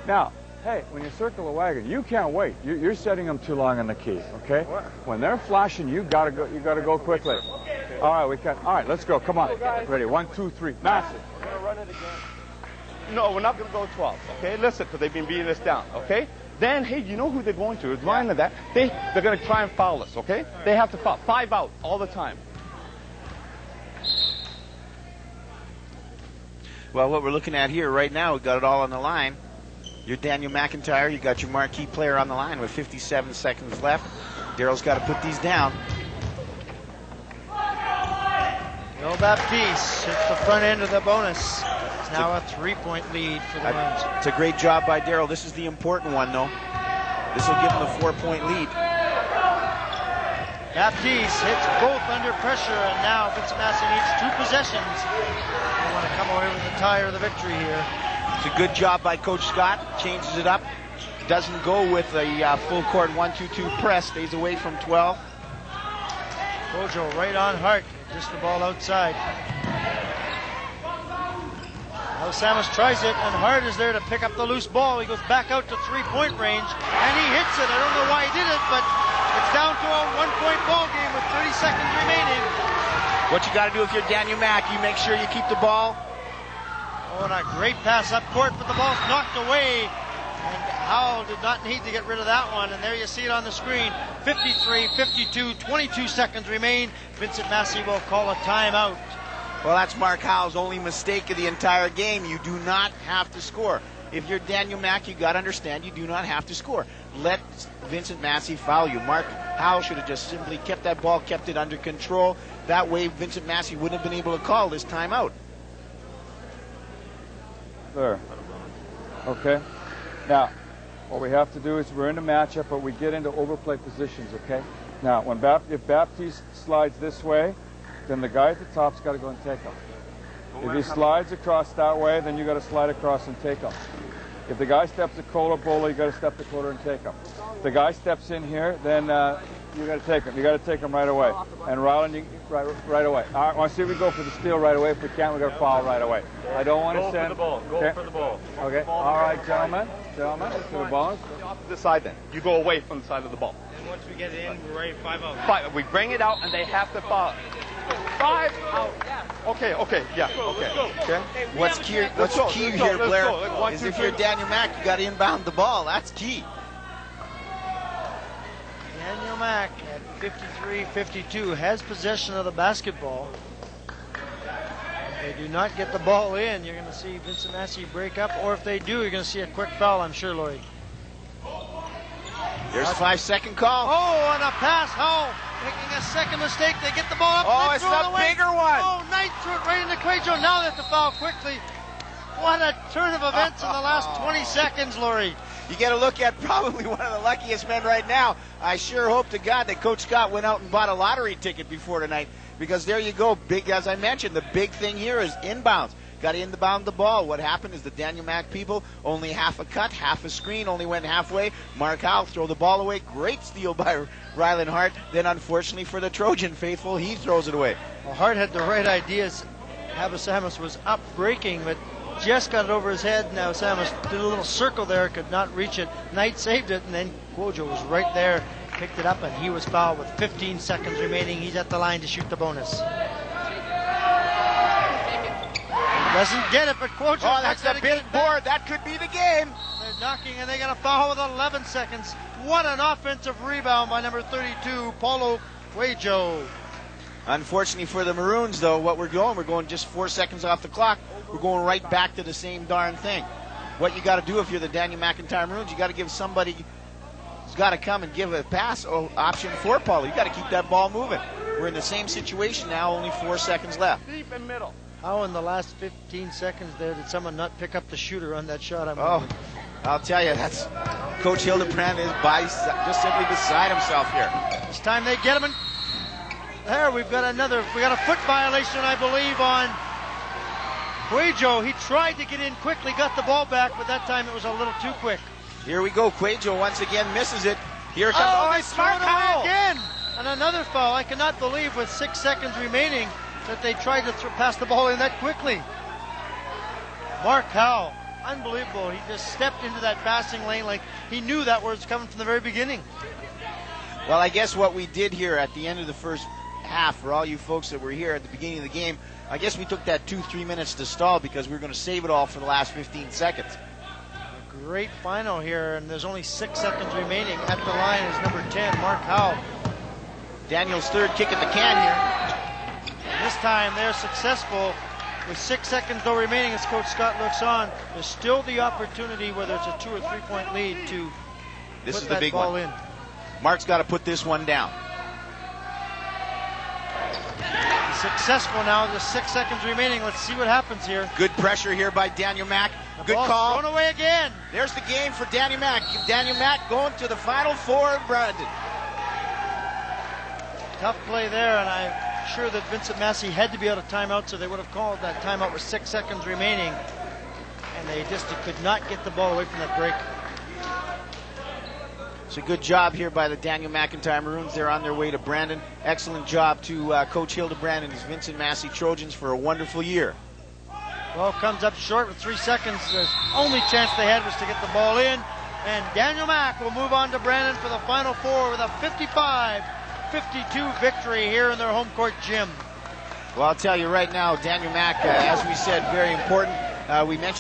Now, hey, when you circle a wagon, you can't wait. You're setting them too long on the key, okay? When they're flashing, you gotta go. You gotta go quickly. All right, we can. All right, let's go. Come on. Ready? 1, 2, 3. Massive. We're gonna run it again. No, we're not going to go 12, okay? Listen, because they've been beating us down, okay? Then, hey, you know who they're going to? It's mine and that. They're going to try and foul us, okay? They have to foul. 5 out all the time. Well, what we're looking at here right now, we've got it all on the line. You're Daniel McIntyre. You got your marquee player on the line with 57 seconds left. Daryl's got to put these down. Daryl Baptiste hits the front end of the bonus. It's now a 3-point lead for the Maroons. It's a great job by Daryl. This is the important one, though. This will give him the 4-point lead. Baptiste hits both under pressure, and now Vincent Massey needs 2 possessions. They want to come away with the tie or the victory here. It's a good job by Coach Scott. Changes it up. Doesn't go with a full court 1-2-2 press. Stays away from 12. Cuejo right on Hart. Just the ball outside. Now Samus tries it, and Hart is there to pick up the loose ball. He goes back out to 3-point range, and he hits it. I don't know why he did it, but it's down to a 1-point ball game with 30 seconds remaining. What you got to do if you're Daniel Mack, you make sure you keep the ball. Oh, and a great pass up court, but the ball's knocked away. And Howell did not need to get rid of that one. And there you see it on the screen. 53, 52, 22 seconds remain. Vincent Massey will call a timeout. Well, that's Mark Howell's only mistake of the entire game. You do not have to score. If you're Daniel Mack, you got to understand you do not have to score. Let Vincent Massey foul you. Mark Howell should have just simply kept that ball, kept it under control. That way, Vincent Massey wouldn't have been able to call this timeout. There. Okay. Now, what we have to do is we're in a matchup, but we get into overplay positions, okay? Now, if Baptiste slides this way, then the guy at the top's got to go and take him. If he slides across that way, then you got to slide across and take him. If the guy steps to Cola Bola, you got to step to Cola and take him. If the guy steps in here, then you got to take him. You got to take him right away. And Ryland, right away. All right, I want to see if we go for the steal right away. If we can't, we got to foul right away. I don't want to send. Go for the ball. Okay. All right, gentlemen, to the ball. The opposite side then. You go away from the side of the ball. And once we get it in, we're ready 5 out. 5. We bring it out, and they have to foul. 5 out. Okay, yeah, okay. What's key here, Blair, is if you're Daniel Mack, you got to inbound the ball. That's key. Daniel Mack at 53-52 has possession of the basketball. If they do not get the ball in, you're going to see Vincent Massey break up, or if they do, you're going to see a quick foul, I'm sure, Lloyd. There's a 5-second call. Oh, and a pass. Howell making a second mistake. They get the ball up. Oh, it's a bigger one. Oh, Knight threw it right into Cuejo. Now they have to foul quickly. What a turn of events in the last 20 seconds, Laurie. You get a look at probably one of the luckiest men right now. I sure hope to God that Coach Scott went out and bought a lottery ticket before tonight, because there you go. Big, as I mentioned, the big thing here is inbounds. Got to inbound the ball. What happened is the Daniel Mac people, only half a cut, half a screen, only went halfway. Mark Howell throw the ball away. Great steal by Rylan Hart. Then unfortunately for the Trojan faithful, he throws it away. Well, Hart had the right ideas. Habasamus was up breaking, but just got it over his head. Now Samus did a little circle there, could not reach it. Knight saved it, and then Cuojo was right there, picked it up, and he was fouled with 15 seconds remaining. He's at the line to shoot the bonus. Doesn't get it, but Cuojo. Oh, that's a big board. That could be the game. They're knocking, and they got a foul with 11 seconds. What an offensive rebound by number 32, Paulo Cuojo. Unfortunately for the Maroons, though, we're going just 4 seconds off the clock. We're going right back to the same darn thing. What you got to do if you're the Daniel McIntyre Maroons, you got to give somebody who's got to come and give a pass option for Paulo. You got to keep that ball moving. We're in the same situation now, only 4 seconds left. Deep in middle. How in the last 15 seconds there did someone not pick up the shooter on that shot? I'll tell you, that's Coach Hildebrand is just simply beside himself here. This time they get him, and there we got a foot violation, I believe, on Cuojo. He tried to get in quickly, got the ball back, but that time it was a little too quick. Here we go. Cuojo once again misses it. Here comes they throw it away again, and another foul. I cannot believe with 6 seconds remaining that they tried to pass the ball in that quickly. Mark Howell, unbelievable. He just stepped into that passing lane like he knew that was coming from the very beginning. Well, I guess what we did here at the end of the first half, for all you folks that were here at the beginning of the game, I guess we took that 2-3 minutes to stall because we were going to save it all for the last 15 seconds. A great final here, and there's only 6 seconds remaining. At the line is number 10, Mark Howell. Daniel's third kick at the can here. This time they're successful with 6 seconds though remaining as Coach Scott looks on. There's still the opportunity, whether it's a 2 or 3 point lead, to this put is the that big ball one. in. Mark's got to put this one down. He's successful now. There's 6 seconds remaining. Let's see what happens here. Good pressure here by Daniel Mack. The Good call. Thrown away again. There's the game for Daniel Mack. Daniel Mack going to the Final Four in Brandon. Tough play there, and I'm sure that Vincent Massey had to be out of timeout, so they would have called that timeout with 6 seconds remaining, and they just could not get the ball away from that break. It's a good job here by the Daniel McIntyre Maroons. They're on their way to Brandon. Excellent job to Coach Hildebrand and his Vincent Massey Trojans for a wonderful year. Ball comes up short with 3 seconds. The only chance they had was to get the ball in, and Daniel Mack will move on to Brandon for the Final Four with a 55-52 victory here in their home court gym. Well, I'll tell you right now, Daniel Mack, as we said, very important. We mentioned